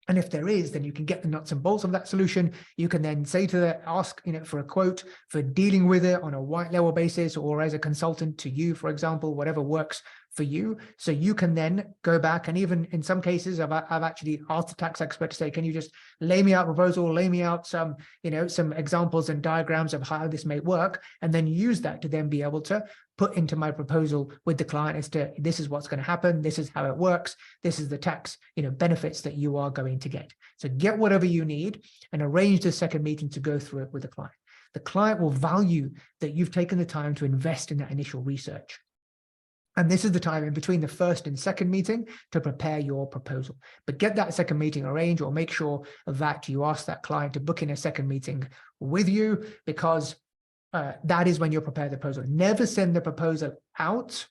And if there is, then you can get the nuts and bolts of that solution. You can then say to them, ask for a quote for dealing with it on a white label basis, or as a consultant to you, for example, whatever works for you. So you can then go back, and even in some cases, I've actually asked the tax expert to say, can you just lay me out a proposal, lay me out some, some examples and diagrams of how this may work, and then use that to then be able to put into my proposal with the client as to, this is what's going to happen, this is how it works, this is the tax, benefits that you are going to get. So get whatever you need and arrange the second meeting to go through it with the client. The client will value that you've taken the time to invest in that initial research. And this is the time in between the first and second meeting to prepare your proposal. But get that second meeting arranged, or make sure that you ask that client to book in a second meeting with you, because that is when you'll prepare the proposal. Never send the proposal out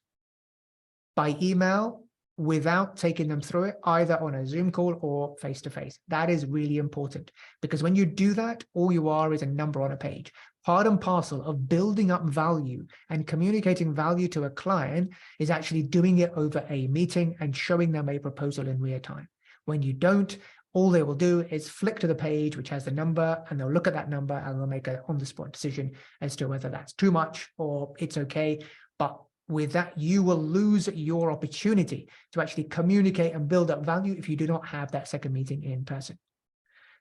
by email without taking them through it, either on a Zoom call or face-to-face. That is really important, because when you do that, all you are is a number on a page. Part and parcel of building up value and communicating value to a client is actually doing it over a meeting and showing them a proposal in real time. When you don't, all they will do is flick to the page which has the number, and they'll look at that number and they'll make an on-the-spot decision as to whether that's too much or it's okay. But with that, you will lose your opportunity to actually communicate and build up value if you do not have that second meeting in person.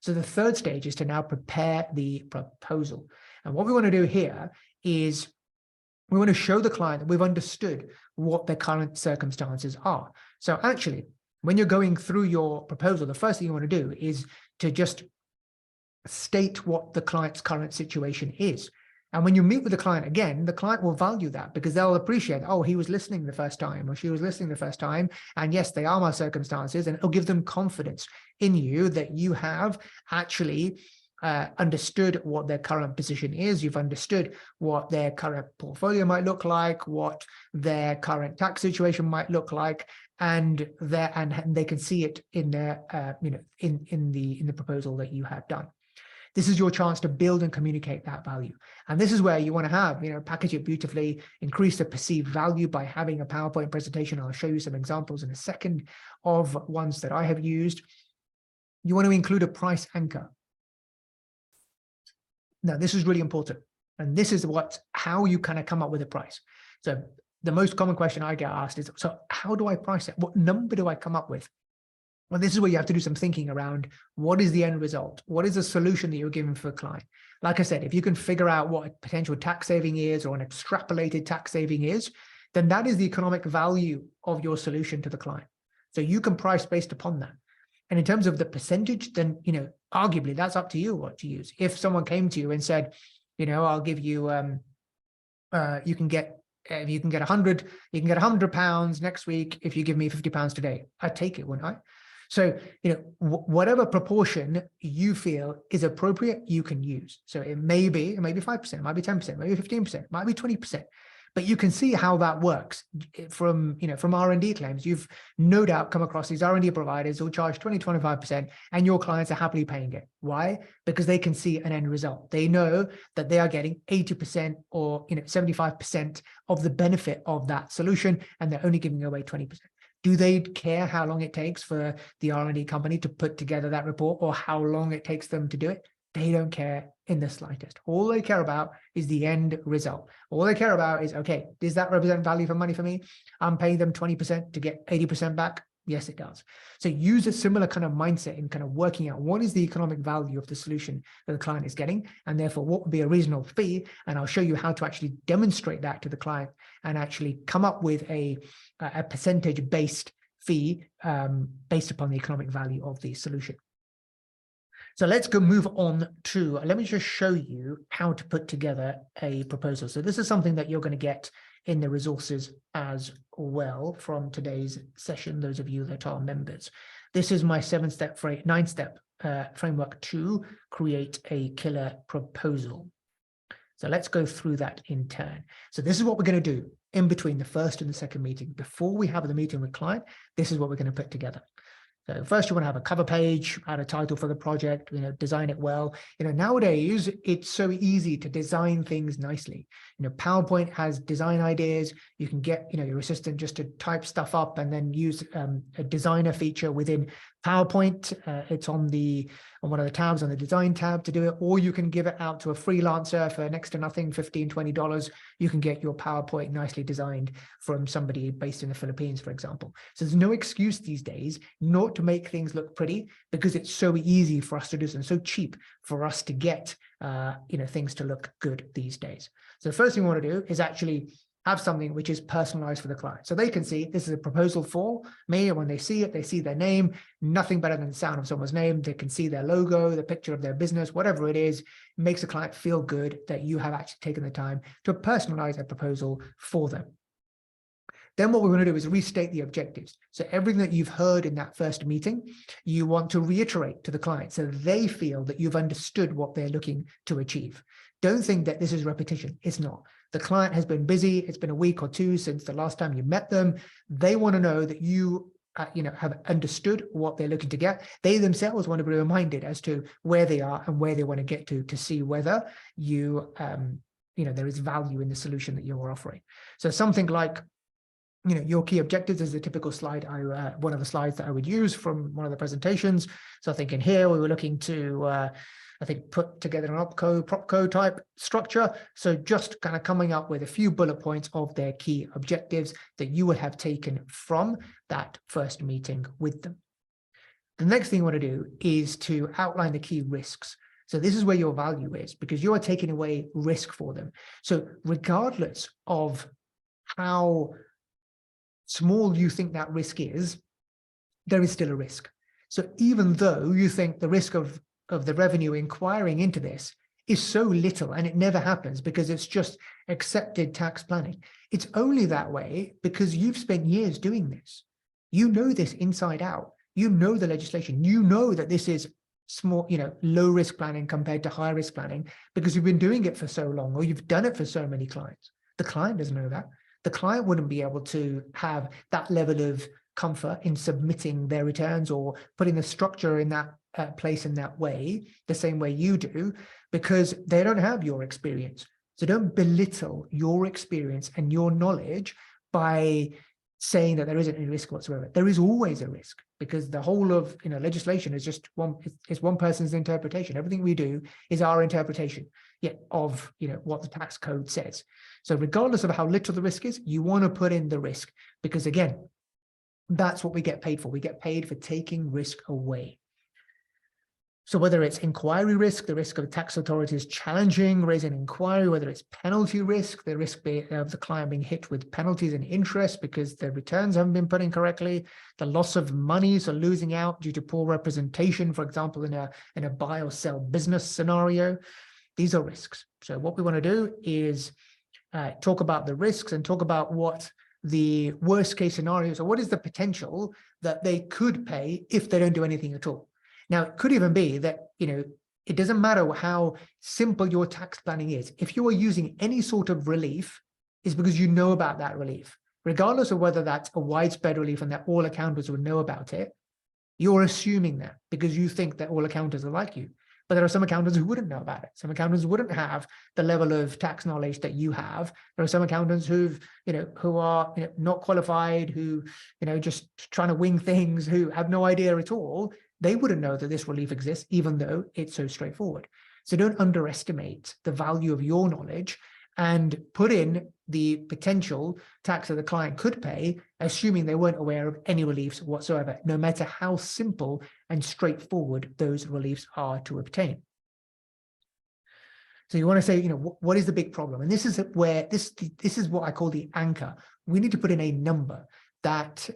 So the third stage is to now prepare the proposal. And what we want to do here is we want to show the client that we've understood what their current circumstances are. So actually, when you're going through your proposal, the first thing you want to do is to just state what the client's current situation is. And when you meet with the client again, the client will value that, because they'll appreciate, oh, he was listening the first time, or she was listening the first time, and yes, they are my circumstances, and it'll give them confidence in you that you have actually understood what their current position is. You've understood what their current portfolio might look like, what their current tax situation might look like, and they can see it in their in the proposal that you have done. This is your chance to build and communicate that value. And this is where you want to have, package it beautifully, increase the perceived value by having a PowerPoint presentation. I'll show you some examples in a second of ones that I have used. You want to include a price anchor. Now, this is really important. And this is how you kind of come up with a price. So the most common question I get asked is, so how do I price it? What number do I come up with? Well, this is where you have to do some thinking around what is the end result? What is the solution that you're giving for a client? Like I said, if you can figure out what a potential tax saving is, or an extrapolated tax saving is, then that is the economic value of your solution to the client. So you can price based upon that. And in terms of the percentage, then, arguably that's up to you what to use. If someone came to you and said, I'll give you, you can get 100, you can get £100 next week if you give me £50 today, I'd take it, wouldn't I? So, whatever proportion you feel is appropriate, you can use. So it may be 5%, it might be 10%, maybe 15%, it might be 20%. But you can see how that works from R&D claims. You've no doubt come across these R&D providers who charge 20, 25%, and your clients are happily paying it. Why? Because they can see an end result. They know that they are getting 80% or 75% of the benefit of that solution, and they're only giving away 20%. Do they care how long it takes for the R&D company to put together that report, or how long it takes them to do it? They don't care in the slightest. All they care about is the end result. All they care about is, okay, does that represent value for money for me? I'm paying them 20% to get 80% back. Yes, it does. So use a similar kind of mindset in kind of working out what is the economic value of the solution that the client is getting, and therefore what would be a reasonable fee. And I'll show you how to actually demonstrate that to the client and actually come up with a percentage-based fee based upon the economic value of the solution. So let's move on to, let me just show you how to put together a proposal. So this is something that you're going to get in the resources as well from today's session, those of you that are members. This is my 9-step framework to create a killer proposal. So let's go through that in turn. So this is what we're going to do in between the first and the second meeting. Before we have the meeting with client, this is what we're going to put together. So first, you want to have a cover page, add a title for the project, design it well. Nowadays, it's so easy to design things nicely. PowerPoint has design ideas. You can get, your assistant just to type stuff up and then use a designer feature within PowerPoint. It's on one of the tabs, on the design tab to do it, or you can give it out to a freelancer for next to nothing, $15, $20. You can get your PowerPoint nicely designed from somebody based in the Philippines, for example. So there's no excuse these days not to make things look pretty, because it's so easy for us to do and so cheap for us to get things to look good these days. So the first thing we want to do is actually have something which is personalized for the client. So they can see this is a proposal for me, and when they see it, they see their name. Nothing better than the sound of someone's name. They can see their logo, the picture of their business, whatever it is. It makes the client feel good that you have actually taken the time to personalize a proposal for them. Then what we're going to do is restate the objectives. So everything that you've heard in that first meeting, you want to reiterate to the client so they feel that you've understood what they're looking to achieve. Don't think that this is repetition. It's not. The client has been busy. It's been a week or two since the last time you met them. They want to know that you have understood what they're looking to get. They themselves want to be reminded as to where they are and where they want to get to see whether there is value in the solution that you're offering. So something like, your key objectives is the typical slide. One of the slides that I would use from one of the presentations. So I think in here we were looking to, put together an propco type structure. So just kind of coming up with a few bullet points of their key objectives that you would have taken from that first meeting with them. The next thing you want to do is to outline the key risks. So this is where your value is, because you are taking away risk for them. So regardless of how small you think that risk is, there is still a risk. So even though you think the risk of the revenue inquiring into this is so little and it never happens because it's just accepted tax planning, it's only that way because you've spent years doing this. You know this inside out. You know the legislation. You know that this is small, low risk planning compared to high risk planning because you've been doing it for so long, or you've done it for so many clients. The client doesn't know that. The client wouldn't be able to have that level of comfort in submitting their returns or putting the structure in that place in that way, the same way you do, because they don't have your experience. So don't belittle your experience and your knowledge by saying that there isn't any risk whatsoever. There is always a risk, because the whole of legislation is just one person's interpretation. Everything we do is our interpretation of what the tax code says. So regardless of how little the risk is, you want to put in the risk, because again, that's what we get paid for. We get paid for taking risk away. So whether it's inquiry risk, the risk of tax authorities challenging, raising an inquiry, whether it's penalty risk, the risk of the client being hit with penalties and interest because the returns haven't been put in correctly, the loss of money, so losing out due to poor representation, for example, in a buy or sell business scenario, these are risks. So what we want to do is talk about the risks and talk about what the worst case scenarios, or what is the potential that they could pay if they don't do anything at all. Now, it could even be that, it doesn't matter how simple your tax planning is. If you are using any sort of relief, it's because you know about that relief. Regardless of whether that's a widespread relief and that all accountants would know about it, you're assuming that because you think that all accountants are like you. But there are some accountants who wouldn't know about it. Some accountants wouldn't have the level of tax knowledge that you have. There are some accountants who are not qualified, who, just trying to wing things, who have no idea at all. They wouldn't know that this relief exists, even though it's so straightforward. So don't underestimate the value of your knowledge and put in the potential tax that the client could pay, assuming they weren't aware of any reliefs whatsoever, no matter how simple and straightforward those reliefs are to obtain. So you want to say, what is the big problem? And this is where this is what I call the anchor. We need to put in a number that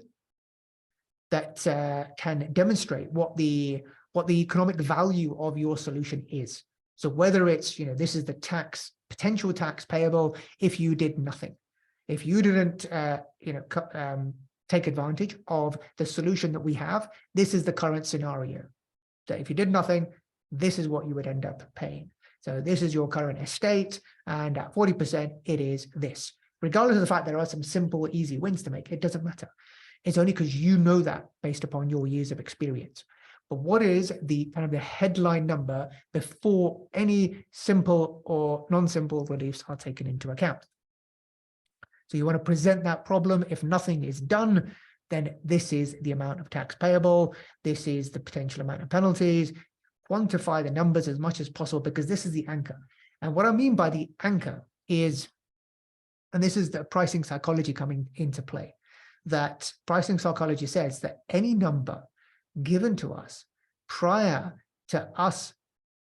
can demonstrate what the economic value of your solution is. So whether it's, this is the potential tax payable if you did nothing, if you didn't, take advantage of the solution that we have, this is the current scenario. So if you did nothing, this is what you would end up paying. So this is your current estate, and at 40%, it is this. Regardless of the fact there are some simple, easy wins to make, it doesn't matter. It's only because you know that based upon your years of experience. But what is the kind of the headline number before any simple or non-simple reliefs are taken into account? So you want to present that problem. If nothing is done, then this is the amount of tax payable. This is the potential amount of penalties. Quantify the numbers as much as possible, because this is the anchor. And what I mean by the anchor is, and this is the pricing psychology coming into play, that pricing psychology says that any number given to us prior to us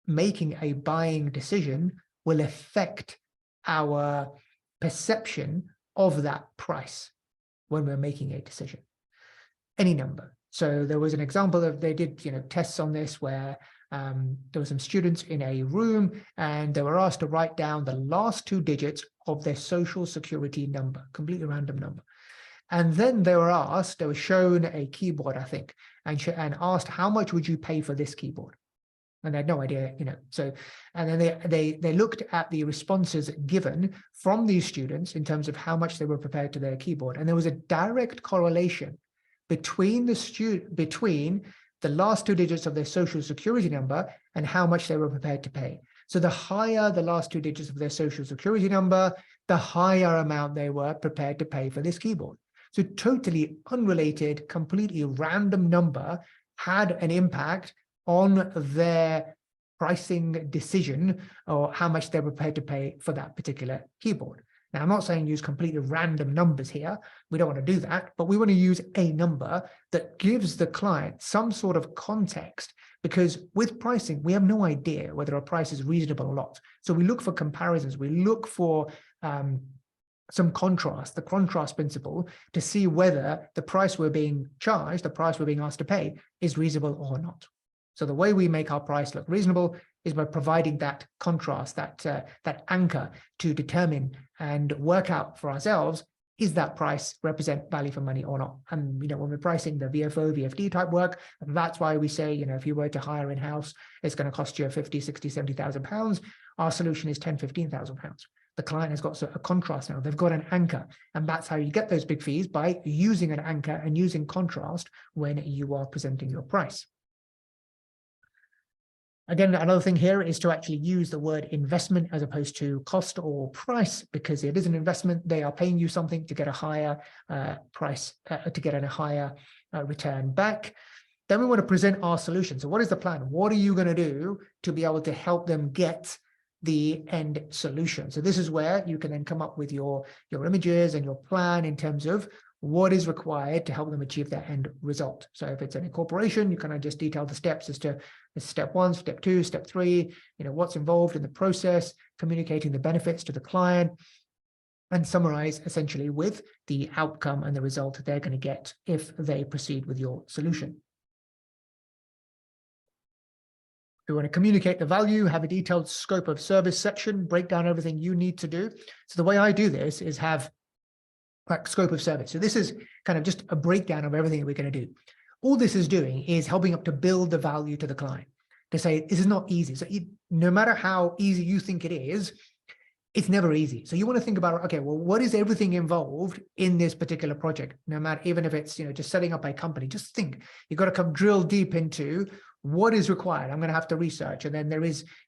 making a buying decision will affect our perception of that price when we're making a decision. Any number. So there was an example of, they did, tests on this where there were some students in a room and they were asked to write down the last 2 digits of their social security number, completely random number. And then they were shown a keyboard, I think, and asked, how much would you pay for this keyboard? And they had no idea, so, and then they looked at the responses given from these students in terms of how much they were prepared to their keyboard. And there was a direct correlation between the last 2 digits of their social security number and how much they were prepared to pay. So the higher the last 2 digits of their social security number, the higher amount they were prepared to pay for this keyboard. So totally unrelated, completely random number had an impact on their pricing decision or how much they're prepared to pay for that particular keyboard. Now, I'm not saying use completely random numbers here. We don't want to do that, but we want to use a number that gives the client some sort of context, because with pricing, we have no idea whether a price is reasonable or not. So we look for comparisons. We look for some contrast, the contrast principle, to see whether the price we're being charged, the price we're being asked to pay, is reasonable or not. So the way we make our price look reasonable is by providing that contrast, that anchor to determine and work out for ourselves, is that price represent value for money or not? And, when we're pricing the VFO, VFD type work, that's why we say, if you were to hire in-house, it's going to cost you 50, 60, 70,000 pounds. Our solution is 10, 15,000 pounds. The client has got a contrast now. They've got an anchor. And that's how you get those big fees, by using an anchor and using contrast when you are presenting your price. Again, another thing here is to actually use the word investment as opposed to cost or price, because it is an investment. They are paying you something to get a higher price, to get a higher return back. Then we want to present our solution. So what is the plan? What are you going to do to be able to help them get the end solution? So this is where you can then come up with your images and your plan in terms of what is required to help them achieve their end result. So if it's an incorporation, you kind of just detail the steps as to step 1, step 2, step 3, what's involved in the process, communicating the benefits to the client, and summarize essentially with the outcome and the result that they're going to get if they proceed with your solution. We want to communicate the value, have a detailed scope of service section, break down everything you need to do. So the way I do this is have like scope of service. So this is kind of just a breakdown of everything that we're going to do. All this is doing is helping up to build the value to the client, to say this is not easy. So no matter how easy you think it is, it's never easy. So you want to think about, okay, well, what is everything involved in this particular project? No matter, even if it's, just setting up a company, just think, you've got to come drill deep into what is required. I'm going to have to research, and then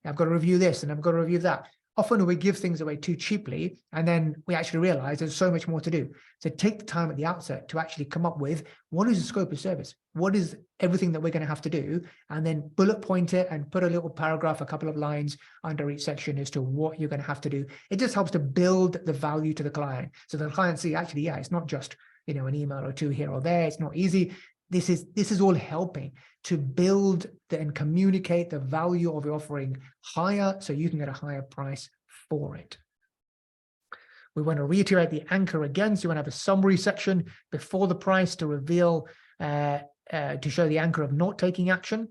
I've got to review this and I've got to review that. Often we give things away too cheaply, and then we actually realize there's so much more to do. So take the time at the outset to actually come up with what is the scope of service? What is everything that we're going to have to do? And then bullet point it and put a little paragraph, a couple of lines under each section as to what you're going to have to do. It just helps to build the value to the client. So the client see, actually, yeah, it's not just, an email or two here or there. It's not easy. This is all helping to build and communicate the value of your offering higher, so you can get a higher price for it. We want to reiterate the anchor again. So you want to have a summary section before the price to reveal, to show the anchor of not taking action.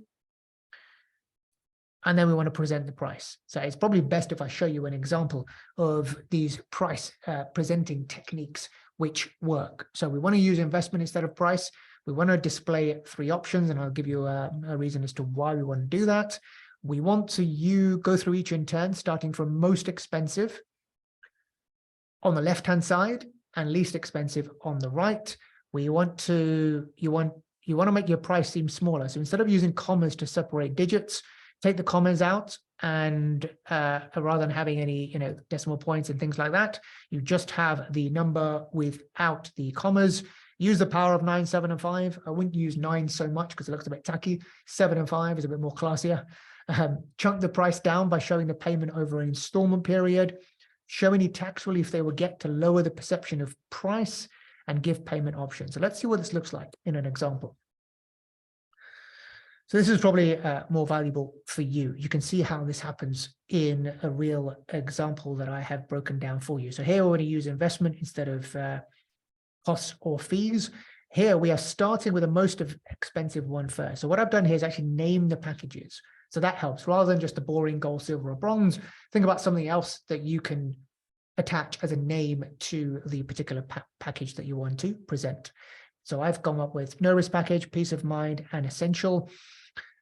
And then we want to present the price. So it's probably best if I show you an example of these price presenting techniques which work. So we want to use investment instead of price. We want to display 3 options, and I'll give you a reason as to why we want to do that. We want to go through each in turn, starting from most expensive on the left-hand side and least expensive on the right. You want to make your price seem smaller. So instead of using commas to separate digits, take the commas out, and rather than having any decimal points and things like that, you just have the number without the commas. Use the power of 9, 7, and 5. I wouldn't use 9 so much because it looks a bit tacky. 7 and 5 is a bit more classier. Chunk the price down by showing the payment over an installment period. Show any tax relief they will get to lower the perception of price, and give payment options. So let's see what this looks like in an example. So this is probably more valuable for you. You can see how this happens in a real example that I have broken down for you. So here we're going to use investment instead of costs or fees. Here we are starting with the most expensive one first. So what I've done here is actually name the packages. So that helps. Rather than just the boring gold, silver, or bronze, think about something else that you can attach as a name to the particular package that you want to present. So I've come up with no risk package, peace of mind, and essential,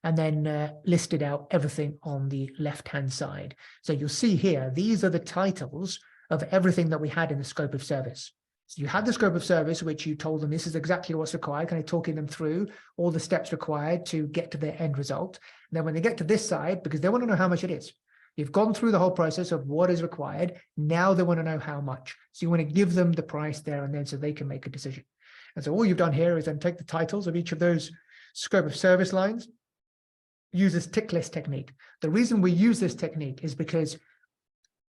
and then listed out everything on the left-hand side. So you'll see here, these are the titles of everything that we had in the scope of service. So you had the scope of service, which you told them this is exactly what's required, kind of talking them through all the steps required to get to their end result. And then when they get to this side, because they want to know how much it is, you've gone through the whole process of what is required. Now they want to know how much. So you want to give them the price there and then so they can make a decision. And so all you've done here is then take the titles of each of those scope of service lines, use this tick list technique. The reason we use this technique is because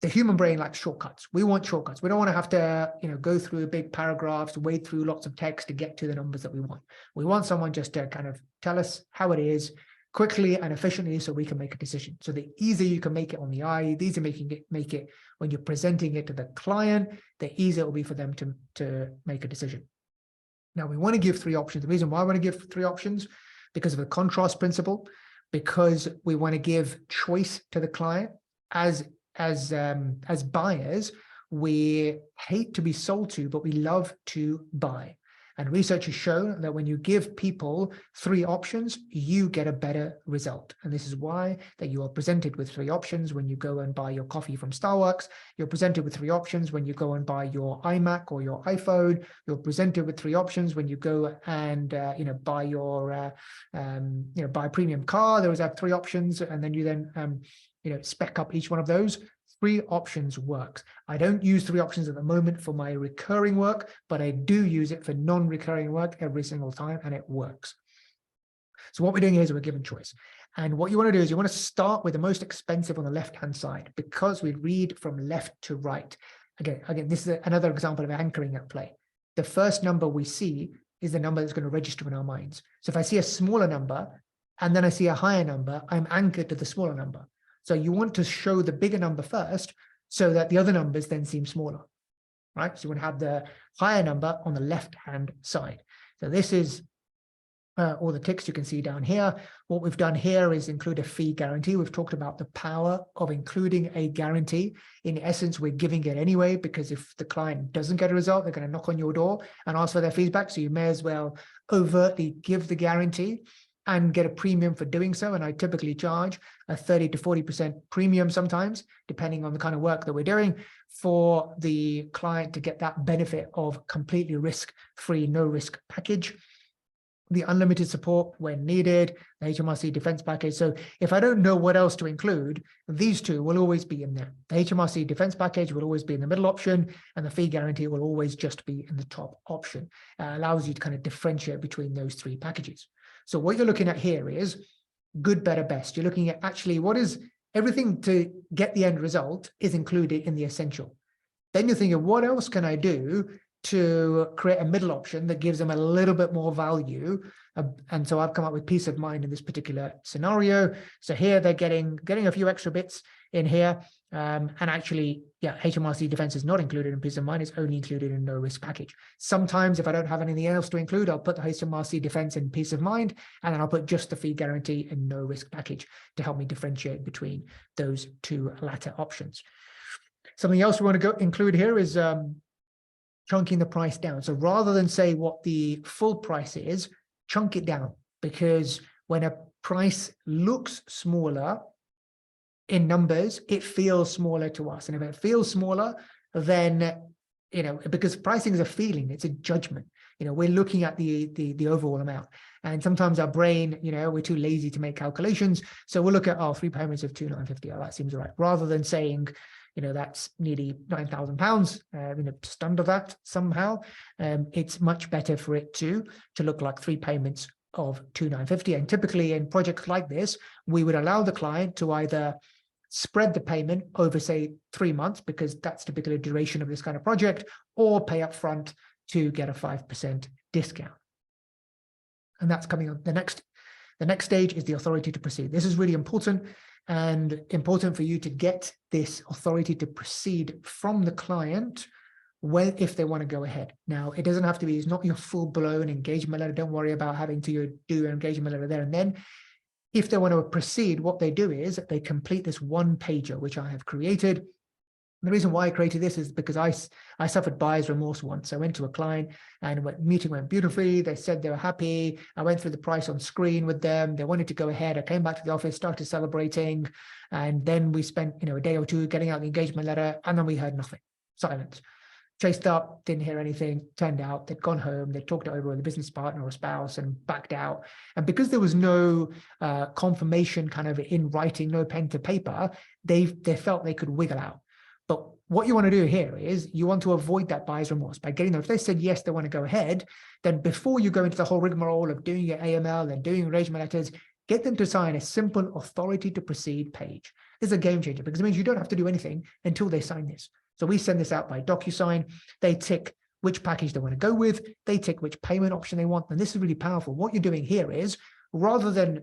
the human brain likes shortcuts. We want shortcuts. We don't want to have to, go through big paragraphs, wade through lots of text to get to the numbers that we want. We want someone just to kind of tell us how it is quickly and efficiently so we can make a decision. So the easier you can make it on the eye, the easier make it when you're presenting it to the client, the easier it will be for them to make a decision. Now we want to give 3 options. The reason why I want to give 3 options, because of the contrast principle, because we want to give choice to the client. As buyers, we hate to be sold to, but we love to buy. And research has shown that when you give people 3 options, you get a better result. And this is why that you are presented with 3 options when you go and buy your coffee from Starbucks. You're presented with 3 options when you go and buy your iMac or your iPhone. You're presented with 3 options when you go and buy your buy a premium car. There was 3 options, and then you then spec up each one of those. 3 options works. I don't use 3 options at the moment for my recurring work, but I do use it for non-recurring work every single time, and it works. So what we're doing here is we're given choice. And what you want to do is you want to start with the most expensive on the left-hand side, because we read from left to right. Again, this is another example of anchoring at play. The first number we see is the number that's going to register in our minds. So if I see a smaller number and then I see a higher number, I'm anchored to the smaller number. So you want to show the bigger number first so that the other numbers then seem smaller, right? So you want to have the higher number on the left-hand side. So this is all the ticks you can see down here. What we've done here is include a fee guarantee. We've talked about the power of including a guarantee. In essence, we're giving it anyway, because if the client doesn't get a result, they're going to knock on your door and ask for their feedback. So you may as well overtly give the guarantee and get a premium for doing so. And I typically charge a 30 to 40% premium sometimes, depending on the kind of work that we're doing, for the client to get that benefit of completely risk-free, no-risk package. The unlimited support when needed, the HMRC defense package. So if I don't know what else to include, these 2 will always be in there. The HMRC defense package will always be in the middle option, and the fee guarantee will always just be in the top option. Allows you to kind of differentiate between those 3 packages. So what you're looking at here is good, better, best. You're looking at actually what is everything to get the end result is included in the essential. Then you're thinking, what else can I do to create a middle option that gives them a little bit more value? And so I've come up with peace of mind in this particular scenario. So here they're getting a few extra bits in here. And actually, HMRC defense is not included in peace of mind. It's only included in no risk package. Sometimes if I don't have anything else to include, I'll put the HMRC defense in peace of mind, and then I'll put just the fee guarantee in no risk package to help me differentiate between those 2 latter options. Something else we want to include here is chunking the price down. So rather than say what the full price is, chunk it down, because when a price looks smaller in numbers, it feels smaller to us. And if it feels smaller, then, because pricing is a feeling, it's a judgment. We're looking at the overall amount. And sometimes our brain, we're too lazy to make calculations. So we'll look at 3 payments of $2,950. Oh, that seems all right. Rather than saying, that's nearly £9,000, just under that somehow. It's much better for it to look like 3 payments of $2,950. And typically in projects like this, we would allow the client to either spread the payment over, say, 3 months, because that's typically the duration of this kind of project, or pay up front to get a 5% discount. And that's coming on. The next stage is the authority to proceed. This is really important, and important for you to get this authority to proceed from the client if they want to go ahead. Now, it doesn't have to be, it's not your full-blown engagement letter. Don't worry about having to do an engagement letter there and then. If they want to proceed, what they do is they complete this one-pager, which I have created. And the reason why I created this is because I suffered buyer's remorse once. I went to a client and the meeting went beautifully. They said they were happy. I went through the price on screen with them. They wanted to go ahead. I came back to the office, started celebrating. And then we spent, a day or two getting out the engagement letter. And then we heard nothing. Silence. Chased up, didn't hear anything. Turned out they'd gone home, they talked it over with a business partner or spouse and backed out. And because there was no confirmation kind of in writing, no pen to paper, they felt they could wiggle out. But what you want to do here is you want to avoid that buyer's remorse by getting them. If they said yes, they want to go ahead, then before you go into the whole rigmarole of doing your AML and doing engagement letters, get them to sign a simple authority to proceed page. This is a game changer because it means you don't have to do anything until they sign this. So we send this out by DocuSign. They tick which package they want to go with. They tick which payment option they want. And this is really powerful. What you're doing here is, rather than,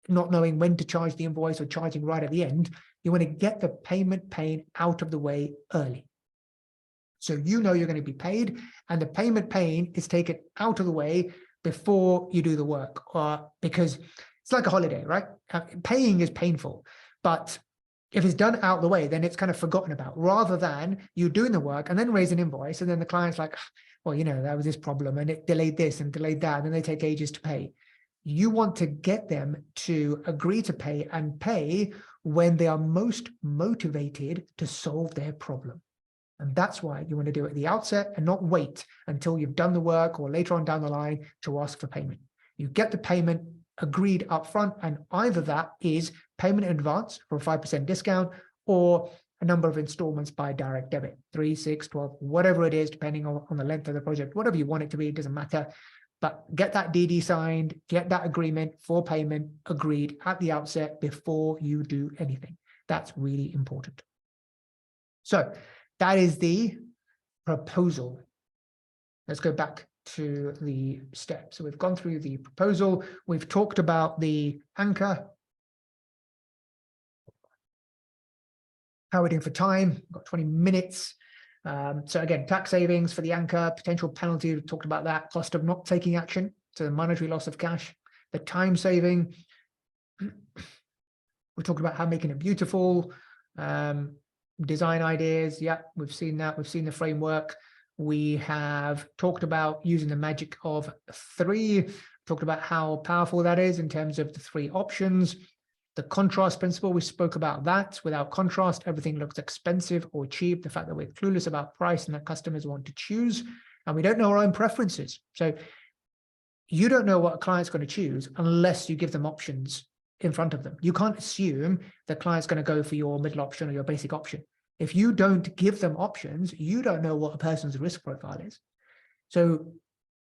not knowing when to charge the invoice or charging right at the end, you want to get the payment pain out of the way early. So you're going to be paid, and the payment pain is taken out of the way before you do the work, because it's like a holiday, right? Paying is painful, but if it's done out of the way, then it's kind of forgotten about, rather than you doing the work and then raise an invoice. And then the client's like, well, that was this problem and it delayed this and delayed that. And then they take ages to pay. You want to get them to agree to pay and pay when they are most motivated to solve their problem. And that's why you want to do it at the outset and not wait until you've done the work or later on down the line to ask for payment. You get the payment agreed upfront, and either that is payment in advance for a 5% discount, or a number of installments by direct debit, 3, 6, 12, whatever it is, depending on the length of the project, whatever you want it to be, it doesn't matter. But get that DD signed, get that agreement for payment agreed at the outset before you do anything. That's really important. So that is the proposal. Let's go back to the steps. So we've gone through the proposal. We've talked about the anchor. How are we doing for time? We've got 20 minutes. So again, tax savings for the anchor, potential penalty, we've talked about that, cost of not taking action, so the monetary loss of cash, the time saving. We talked about how making it beautiful, design ideas. Yeah, we've seen that. We've seen the framework. We have talked about using the magic of 3, talked about how powerful that is in terms of the 3 options. The contrast principle, we spoke about that. Without contrast, everything looks expensive or cheap. The fact that we're clueless about price and that customers want to choose, and we don't know our own preferences. So you don't know what a client's going to choose unless you give them options in front of them. You can't assume the client's going to go for your middle option or your basic option. If you don't give them options, you don't know what a person's risk profile is. So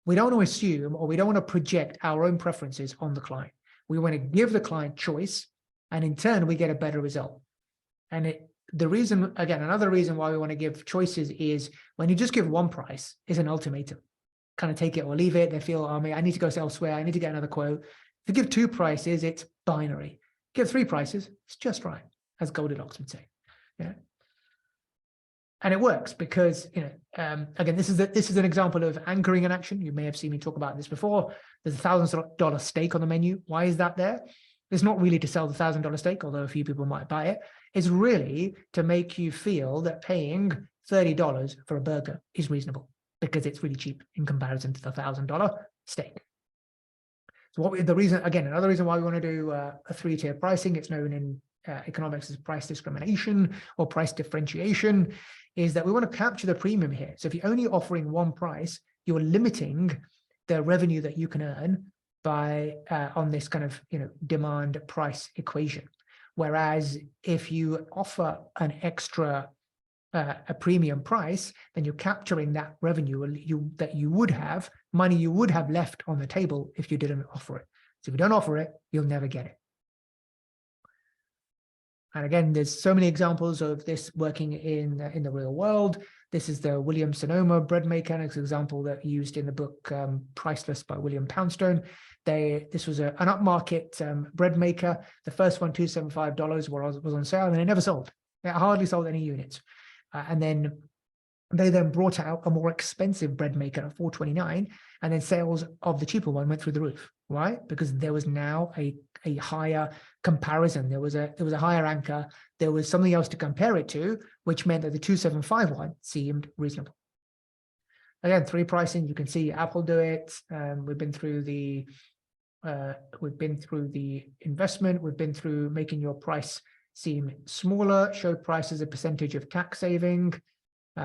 we don't want to assume, or we don't want to project our own preferences on the client. We want to give the client choice, and in turn, we get a better result. And the reason, again, another reason why we want to give choices is when you just give one price, is an ultimatum. Kind of take it or leave it. They feel, oh, I need to go elsewhere. I need to get another quote. If you give 2 prices, it's binary. Give 3 prices, it's just right, as Goldilocks would say. Yeah. And it works because, again, this is an example of anchoring an action. You may have seen me talk about this before. There's a $1,000 steak on the menu. Why is that there? It's not really to sell the $1,000 steak, although a few people might buy it. It's really to make you feel that paying $30 for a burger is reasonable because it's really cheap in comparison to the $1,000 steak. So another reason why we want to do a 3-tier pricing, it's known in economics as price discrimination or price differentiation, is that we want to capture the premium here. So if you're only offering one price, you're limiting the revenue that you can earn by on this kind of demand price equation. Whereas if you offer an extra a premium price, then you're capturing that revenue that you would have, money you would have left on the table if you didn't offer it. So if you don't offer it, you'll never get it. And again, there's so many examples of this working in the real world. This is the Williams-Sonoma bread maker, an example that used in the book Priceless by William Poundstone. This was an upmarket bread maker. The first one, $275, was on sale, and it never sold. It hardly sold any units. And then they brought out a more expensive bread maker at $429, and then sales of the cheaper one went through the roof. Why? Because there was now a higher comparison. There was a higher anchor. There was something else to compare it to, which meant that the 275 one seemed reasonable. Again, 3 pricing. You can see Apple do it. We've been through the investment. We've been through making your price seem smaller. Show price as a percentage of tax saving.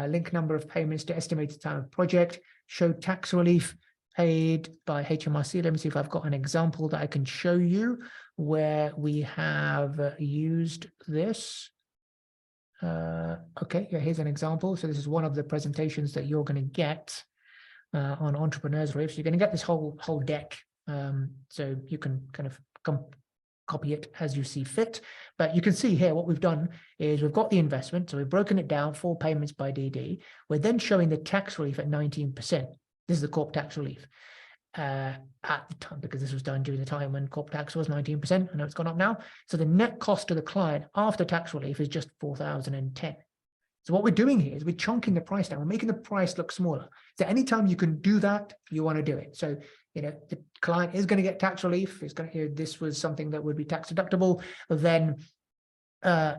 Link number of payments to estimated time of project. Show tax relief paid by HMRC. Let me see if I've got an example that I can show you where we have used this. Okay, here's an example. So this is one of the presentations that you're going to get on Entrepreneurs Reef. So you're going to get this whole deck. So you can kind of copy it as you see fit. But you can see here what we've done is we've got the investment. So we've broken it down, 4 payments by DD. We're then showing the tax relief at 19%. This is the corp tax relief at the time, because this was done during the time when corp tax was 19%. I know it's gone up now. So the net cost to the client after tax relief is just $4,010. So what we're doing here is we're chunking the price down. We're making the price look smaller. So anytime you can do that, you want to do it. So, the client is going to get tax relief. It's going to, this was something that would be tax deductible. Then,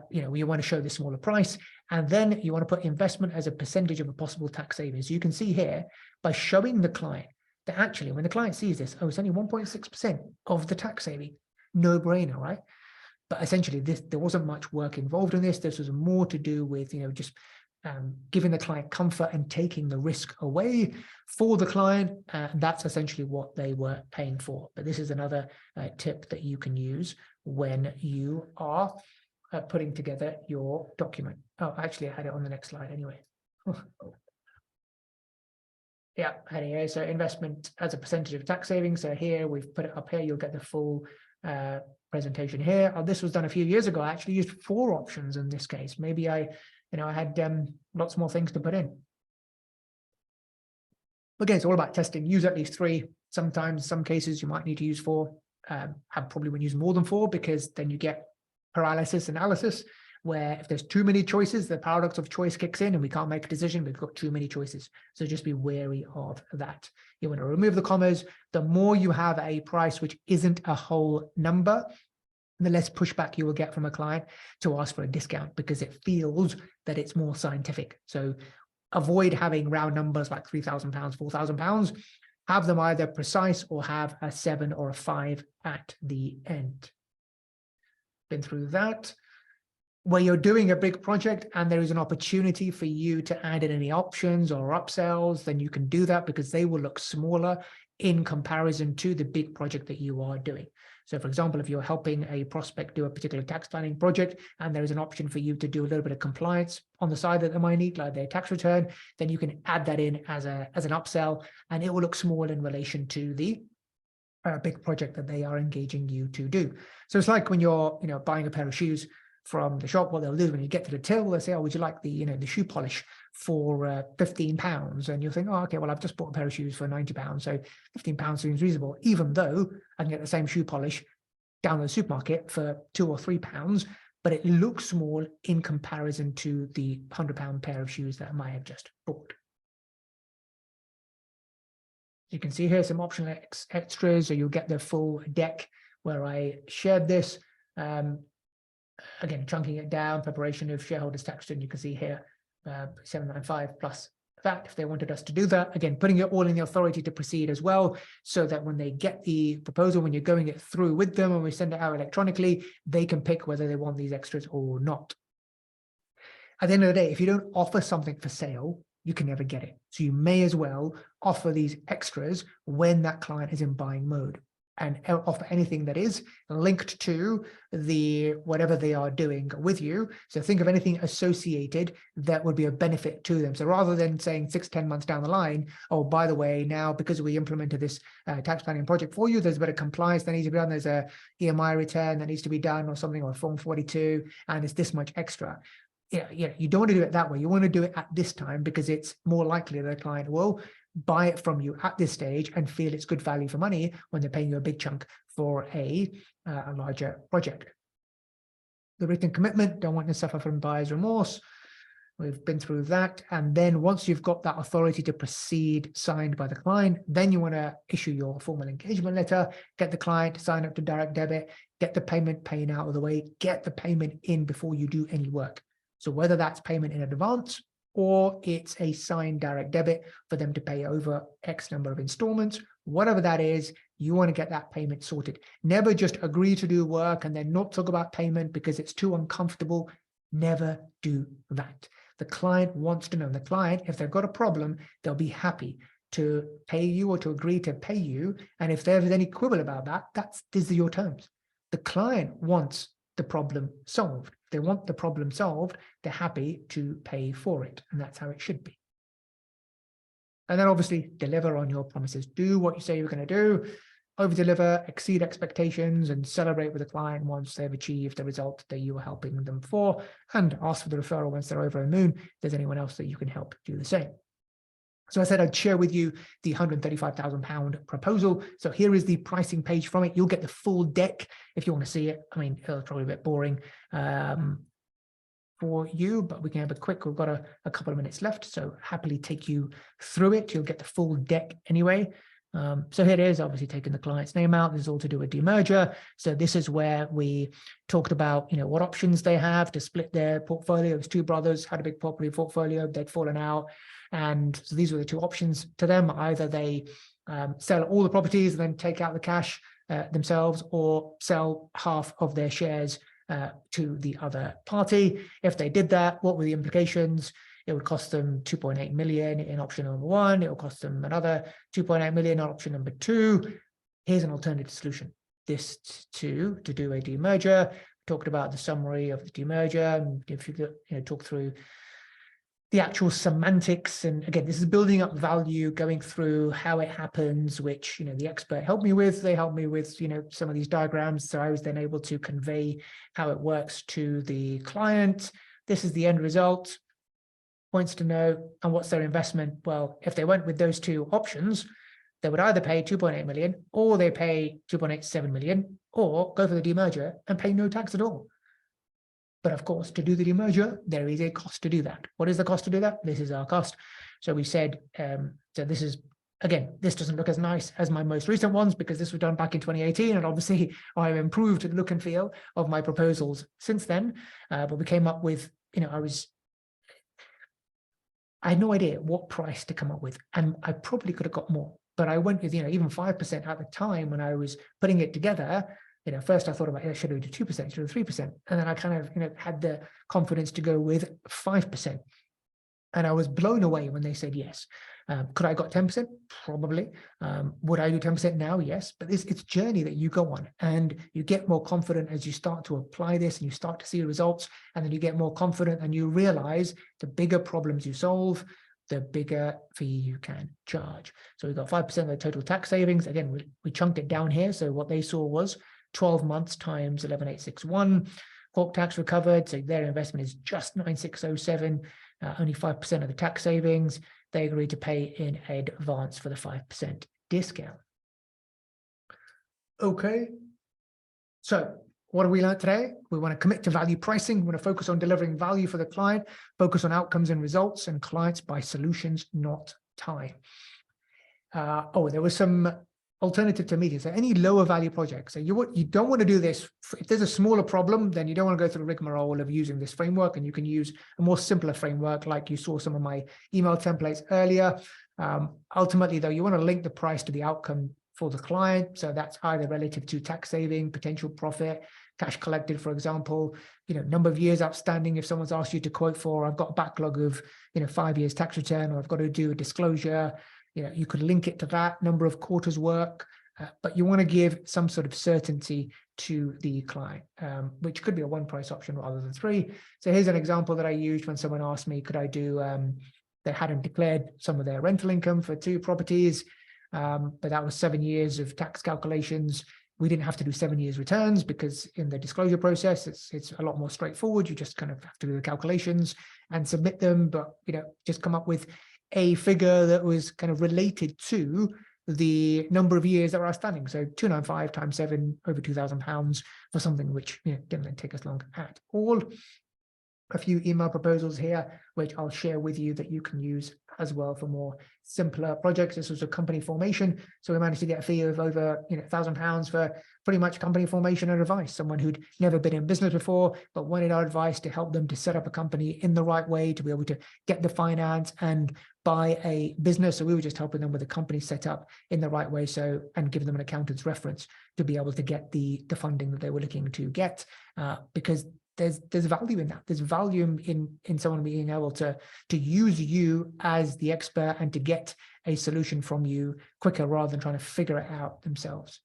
you want to show the smaller price, and then you want to put investment as a percentage of a possible tax savings. So you can see here by showing the client that actually when the client sees this, oh, it's only 1.6% of the tax saving, no brainer, right? But essentially there wasn't much work involved in this. This was more to do with, just giving the client comfort and taking the risk away for the client. That's essentially what they were paying for. But this is another tip that you can use when you are putting together your document. Oh, actually, I had it on the next slide anyway. Yeah, anyway, so investment as a percentage of tax savings. So here we've put it up here. You'll get the full presentation here. This was done a few years ago. I actually used 4 options in this case. Maybe I had lots more things to put in. Again, it's all about testing. Use at least 3. Sometimes, some cases, you might need to use 4. I probably wouldn't use more than 4, because then you get paralysis analysis, where if there's too many choices, the paradox of choice kicks in and we can't make a decision. We've got too many choices. So just be wary of that. You want to remove the commas. The more you have a price which isn't a whole number, the less pushback you will get from a client to ask for a discount, because it feels that it's more scientific. So avoid having round numbers like £3,000, £4,000. Have them either precise or have a 7 or a 5 at the end. Been through that. Where you're doing a big project and there is an opportunity for you to add in any options or upsells, then you can do that, because they will look smaller in comparison to the big project that you are doing. So for example, if you're helping a prospect do a particular tax planning project and there is an option for you to do a little bit of compliance on the side that they might need, like their tax return, then you can add that in as an upsell, and it will look small in relation to the big project that they are engaging you to do. So it's like when you're buying a pair of shoes from the shop. What they'll do when you get to the till, they'll say, oh, would you like the the shoe polish for £15? And you'll think, oh, okay, well, I've just bought a pair of shoes for £90, so £15 seems reasonable, even though I can get the same shoe polish down at the supermarket for £2 or £3, but it looks small in comparison to the £100 pair of shoes that I might have just bought. You can see here some optional extras, so you'll get the full deck where I shared this. Again, chunking it down, preparation of shareholders tax return. You can see here 795 plus that, if they wanted us to do that. Again, putting it all in the authority to proceed as well, so that when they get the proposal, when you're going it through with them and we send it out electronically, they can pick whether they want these extras or not. At the end of the day, if you don't offer something for sale, you can never get it. So you may as well offer these extras when that client is in buying mode. and offer anything that is linked to the whatever they are doing with you. So think of anything associated that would be a benefit to them. So rather than saying 6-10 months down the line, oh, by the way, now because we implemented this tax planning project for you, there's a bit of compliance that needs to be done. There's a EMI return that needs to be done or something, or Form 42, and it's this much extra. Yeah, you don't want to do it that way. You want to do it at this time because it's more likely that a client will buy it from you at this stage and feel it's good value for money when they're paying you a big chunk for a larger project. The written commitment, don't want to suffer from buyer's remorse. We've been through that. And then once you've got that authority to proceed signed by the client, then you want to issue your formal engagement letter, get the client to sign up to direct debit, get the payment paying out of the way, get the payment in before you do any work. So whether that's payment in advance or it's a signed direct debit for them to pay over X number of installments, whatever that is, you want to get that payment sorted. Never just agree to do work and then not talk about payment because it's too uncomfortable. Never do that. The client wants to know. The client, if they've got a problem, they'll be happy to pay you or to agree to pay you. And if there's any quibble about that, these are your terms. The client wants the problem solved. If they want the problem solved, they're happy to pay for it. And that's how it should be. And then obviously deliver on your promises. Do what you say you're going to do, over-deliver, exceed expectations, and celebrate with the client once they've achieved the result that you are helping them for, and ask for the referral once they're over the moon. If there's anyone else that you can help do the same. So I said I'd share with you the £135,000 proposal. So here is the pricing page from it. You'll get the full deck if you want to see it. I mean, it's probably a bit boring for you, but we can have a quick, we've got a couple of minutes left, so happily take you through it. You'll get the full deck anyway. So here it is, obviously taking the client's name out. This is all to do with demerger. So this is where we talked about, what options they have to split their portfolio. It was two brothers, had a big property portfolio, they'd fallen out. And so these were the two options to them. Either they sell all the properties and then take out the cash themselves, or sell half of their shares to the other party. If they did that, what were the implications? It would cost them 2.8 million in option number one. It will cost them another 2.8 million in option number two. Here's an alternative solution. This to do a demerger. Talked about the summary of the demerger, and if you talk through the actual semantics, and again, this is building up value, going through how it happens, which the expert helped me with. They helped me with some of these diagrams, so I was then able to convey how it works to the client. This is the end result. Points to know, and what's their investment? Well, if they went with those two options, they would either pay 2.8 million, or they pay 2.87 million, or go for the demerger and pay no tax at all. But of course, to do the demerger, there is a cost to do that. What is the cost to do that? This is our cost. So we said, so this is, again, this doesn't look as nice as my most recent ones because this was done back in 2018. And obviously I've improved the look and feel of my proposals since then. But we came up with, I had no idea what price to come up with. And I probably could have got more, but I went with, even 5% at the time when I was putting it together. First I thought about, should I do 2%, should I do 3%? And then I kind of, had the confidence to go with 5%. And I was blown away when they said yes. Could I have got 10%? Probably. Would I do 10% now? Yes. But it's a journey that you go on, and you get more confident as you start to apply this and you start to see results, and then you get more confident and you realize the bigger problems you solve, the bigger fee you can charge. So we've got 5% of the total tax savings. Again, we chunked it down here. So what they saw was 12 months times 11,861. Corp tax recovered, so their investment is just 9,607, only 5% of the tax savings. They agreed to pay in advance for the 5% discount. Okay, so what have we learned today? We want to commit to value pricing. We want to focus on delivering value for the client, focus on outcomes and results, and clients buy solutions, not time. There was some alternative to meetings. So any lower value projects. So you don't want to do this. If there's a smaller problem, then you don't want to go through the rigmarole of using this framework, and you can use a more simpler framework, like you saw some of my email templates earlier. Ultimately, though, you want to link the price to the outcome for the client. So that's either relative to tax saving, potential profit, cash collected, for example, number of years outstanding. If someone's asked you to quote for, I've got a backlog of, 5 years tax return, or I've got to do a disclosure, you could link it to that number of quarters work. but you want to give some sort of certainty to the client, which could be a one price option rather than 3. So here's an example that I used when someone asked me, could I do, they hadn't declared some of their rental income for 2 properties, but that was 7 years of tax calculations. We didn't have to do 7 years returns because in the disclosure process, it's a lot more straightforward. You just kind of have to do the calculations and submit them, but just come up with a figure that was kind of related to the number of years that were outstanding. So 295 times 7, over £2,000 for something which didn't take us long at all. A few email proposals here, which I'll share with you that you can use as well for more simpler projects. This was a company formation. So we managed to get a fee of over £1,000 for pretty much company formation and advice. Someone who'd never been in business before, but wanted our advice to help them to set up a company in the right way, to be able to get the finance and buy a business. So we were just helping them with the company set up in the right way. So, and giving them an accountant's reference to be able to get the funding that they were looking to get, because there's value in that. There's value in someone being able to use you as the expert and to get a solution from you quicker rather than trying to figure it out themselves.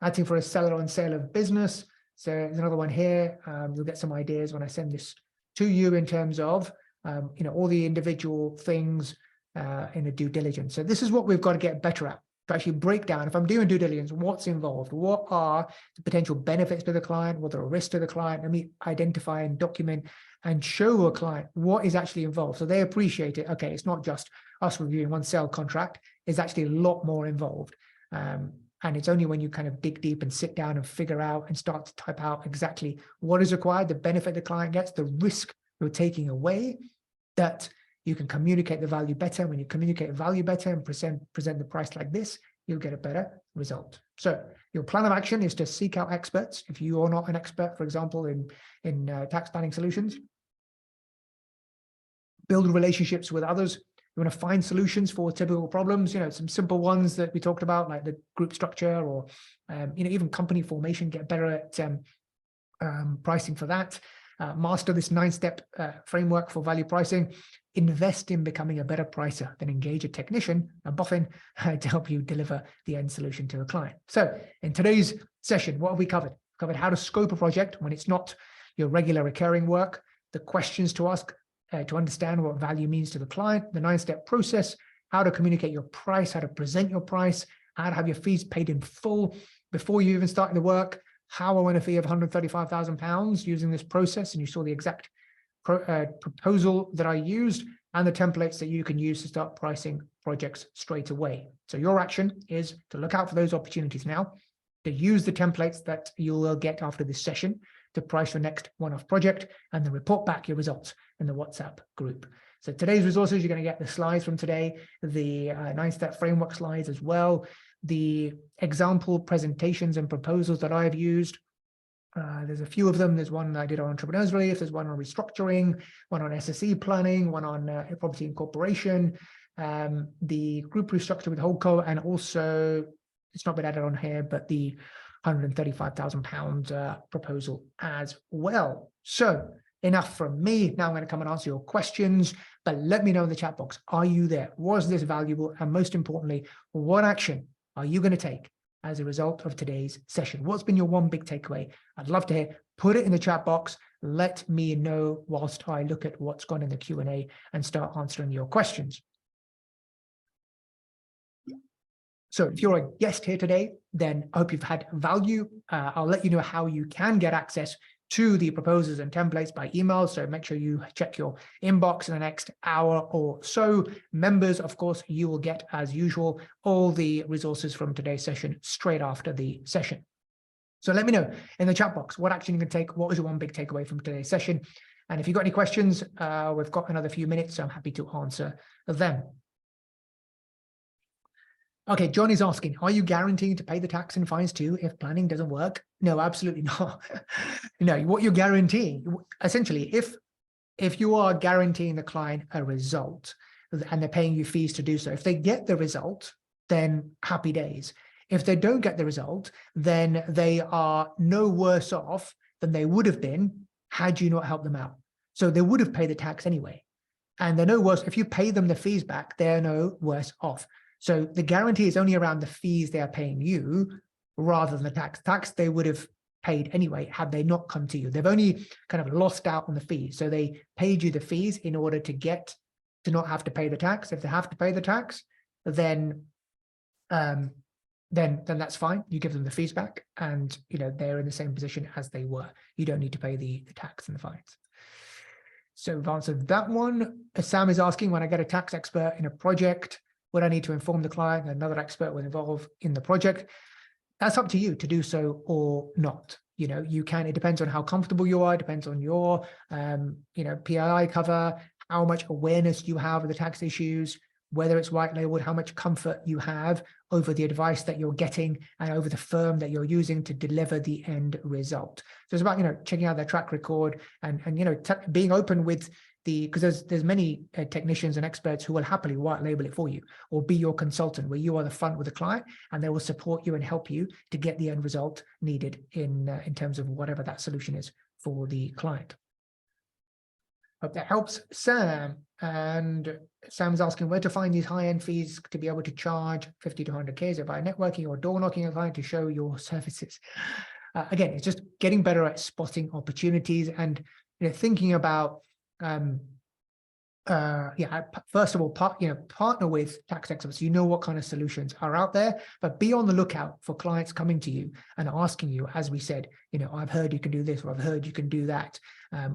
Acting for a seller on sale of business. So there's another one here. You'll get some ideas when I send this to you in terms of all the individual things in the due diligence. So this is what we've got to get better at. To actually break down, if I'm doing due diligence, what's involved, what are the potential benefits to the client, what are the risks to the client. Let me identify and document and show a client what is actually involved, so they appreciate it. Okay, it's not just us reviewing one sale contract, it's actually a lot more involved, and it's only when you kind of dig deep and sit down and figure out and start to type out exactly what is required, the benefit the client gets, the risk you're taking away, that you can communicate the value better. When you communicate value better and present the price like this, you'll get a better result. So your plan of action is to seek out experts. If you are not an expert, for example, in tax planning solutions, build relationships with others. You want to find solutions for typical problems, some simple ones that we talked about, like the group structure or, even company formation, get better at pricing for that. Master this 9-step framework for value pricing. Invest in becoming a better pricer, then engage a technician, a boffin, to help you deliver the end solution to a client. So in today's session, what have we covered? Covered how to scope a project when it's not your regular recurring work, the questions to ask to understand what value means to the client, the 9-step process, how to communicate your price, how to present your price, how to have your fees paid in full before you even start the work, how I won a fee of £135,000 using this process, and you saw the exact proposal that I used and the templates that you can use to start pricing projects straight away. So your action is to look out for those opportunities now, to use the templates that you will get after this session to price your next one-off project, and then report back your results in the WhatsApp group. So today's resources, you're going to get the slides from today, the 9-step framework slides as well, the example presentations and proposals that I've used. There's a few of them. There's one I did on entrepreneurs relief, there's one on restructuring, one on SSE planning, one on property incorporation, the group restructure with Holdco, and also, it's not been added on here, but the £135,000 proposal as well. So enough from me. Now I'm going to come and answer your questions, but let me know in the chat box. Are you there? Was this valuable? And most importantly, what action are you going to take as a result of today's session? What's been your one big takeaway? I'd love to hear. Put it in the chat box. Let me know whilst I look at what's gone in the Q&A and start answering your questions. So if you're a guest here today, then I hope you've had value. I'll let you know how you can get access to the proposals and templates by email. So make sure you check your inbox in the next hour or so. Members, of course, you will get, as usual, all the resources from today's session straight after the session. So let me know in the chat box what action you can take. What was your one big takeaway from today's session? And if you've got any questions, we've got another few minutes, so I'm happy to answer them. Okay, John is asking, are you guaranteeing to pay the tax and fines too if planning doesn't work? No, absolutely not. No, what you're guaranteeing, essentially, if you are guaranteeing the client a result and they're paying you fees to do so, if they get the result, then happy days. If they don't get the result, then they are no worse off than they would have been had you not helped them out. So they would have paid the tax anyway. And they're no worse. If you pay them the fees back, they're no worse off. So the guarantee is only around the fees they are paying you rather than the tax. Tax they would have paid anyway had they not come to you. They've only kind of lost out on the fees. So they paid you the fees in order to not have to pay the tax. If they have to pay the tax, then that's fine. You give them the fees back, and they're in the same position as they were. You don't need to pay the tax and the fines. So we've answered that one. Sam is asking, when I get a tax expert in a project, would I need to inform the client that another expert will involve in the project? That's up to you to do so or not. You can, it depends on how comfortable you are, it depends on your, PII cover, how much awareness you have of the tax issues, whether it's white labeled, how much comfort you have over the advice that you're getting and over the firm that you're using to deliver the end result. So it's about, checking out their track record and being open with because there's many technicians and experts who will happily white label it for you or be your consultant where you are the front with the client and they will support you and help you to get the end result needed in terms of whatever that solution is for the client. Hope that helps, Sam. And Sam's asking where to find these high-end fees to be able to charge 50 to 100K. Is it via networking or door knocking a client to show your services? Again, it's just getting better at spotting opportunities and thinking about first of all, partner with tax experts. What kind of solutions are out there, but be on the lookout for clients coming to you and asking you, as we said, I've heard you can do this, or I've heard you can do that.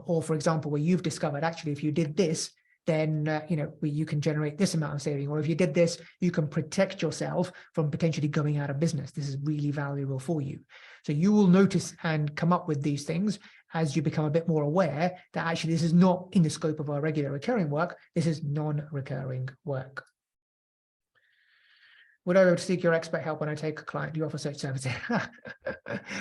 Or for example, where you've discovered actually, if you did this, then you can generate this amount of saving, or if you did this, you can protect yourself from potentially going out of business. This is really valuable for you. So you will notice and come up with these things as you become a bit more aware that actually this is not in the scope of our regular recurring work. This is non-recurring work. Would I be able to seek your expert help when I take a client? Do you offer such services?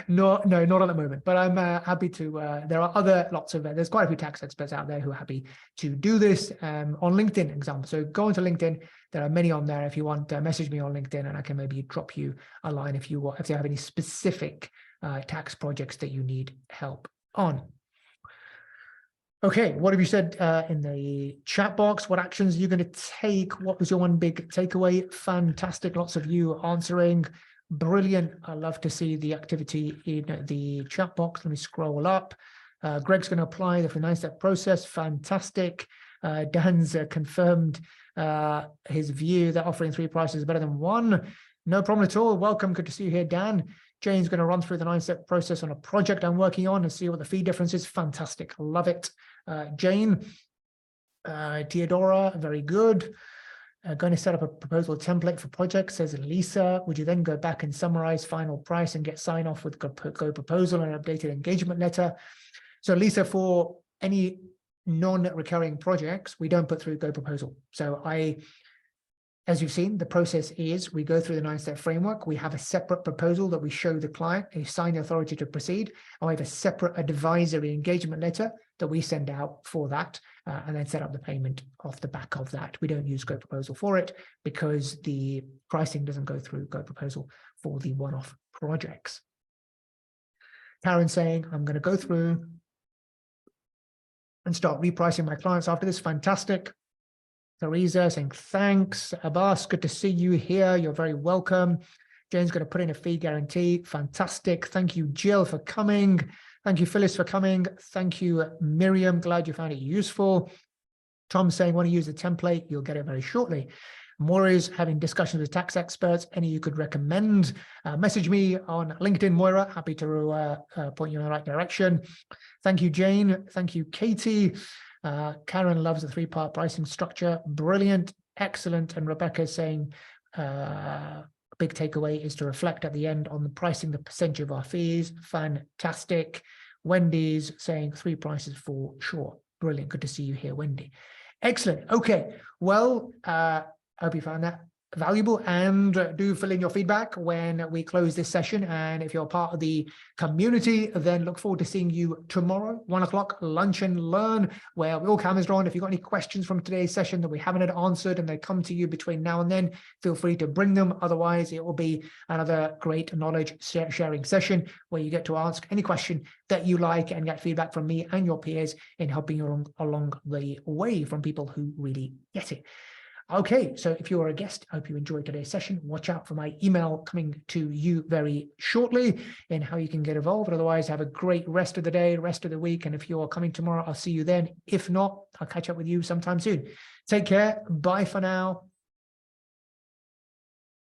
No, not at the moment, but I'm happy to. There are lots of, there's quite a few tax experts out there who are happy to do this on LinkedIn, example. So go into LinkedIn. There are many on there. If you want, message me on LinkedIn and I can maybe drop you a line if you have any specific tax projects that you need help on. Okay, what have you said in the chat box? What actions are you going to take? What was your one big takeaway? Fantastic, lots of you answering. Brilliant. I love to see the activity in the chat box. Let me scroll up. Greg's going to apply the 9-step process. Fantastic. Dan's confirmed his view that offering 3 prices is better than 1. No problem at all. Welcome. Good to see you here, Dan. Jane's going to run through the 9-step process on a project I'm working on and see what the fee difference is. Fantastic. Love it. Jane, Theodora, very good. Going to set up a proposal template for projects, says Lisa. Would you then go back and summarize final price and get sign off with Go Proposal and an updated engagement letter? So Lisa, for any non-recurring projects, we don't put through Go Proposal. So as you've seen, the process is we go through the 9-step framework. We have a separate proposal that we show the client, a signed authority to proceed. And we have a separate advisory engagement letter that we send out for that and then set up the payment off the back of that. We don't use Go Proposal for it because the pricing doesn't go through Go Proposal for the one-off projects. Karen saying, I'm going to go through and start repricing my clients after this. Fantastic. Teresa saying, thanks. Abbas, good to see you here. You're very welcome. Jane's going to put in a fee guarantee. Fantastic. Thank you, Jill, for coming. Thank you, Phyllis, for coming. Thank you, Miriam. Glad you found it useful. Tom saying, want to use the template? You'll get it very shortly. Moira's having discussions with tax experts. Any you could recommend? Message me on LinkedIn, Moira. Happy to point you in the right direction. Thank you, Jane. Thank you, Katie. Karen loves the 3-part pricing structure. Brilliant, excellent. And Rebecca saying, big takeaway is to reflect at the end on the pricing, the percentage of our fees. Fantastic. Wendy's saying 3 prices for sure. Brilliant. Good to see you here, Wendy. Excellent. Okay. Well, I hope you found that valuable, and do fill in your feedback when we close this session. And if you're part of the community, then look forward to seeing you tomorrow, 1 o'clock, Lunch and Learn, where all cameras are on. If you've got any questions from today's session that we haven't had answered and they come to you between now and then, feel free to bring them. Otherwise, it will be another great knowledge sharing session where you get to ask any question that you like and get feedback from me and your peers in helping you along the way from people who really get it. Okay, so if you're a guest, I hope you enjoyed today's session. Watch out for my email coming to you very shortly and how you can get involved. Otherwise, have a great rest of the day, rest of the week. And if you're coming tomorrow, I'll see you then. If not, I'll catch up with you sometime soon. Take care. Bye for now.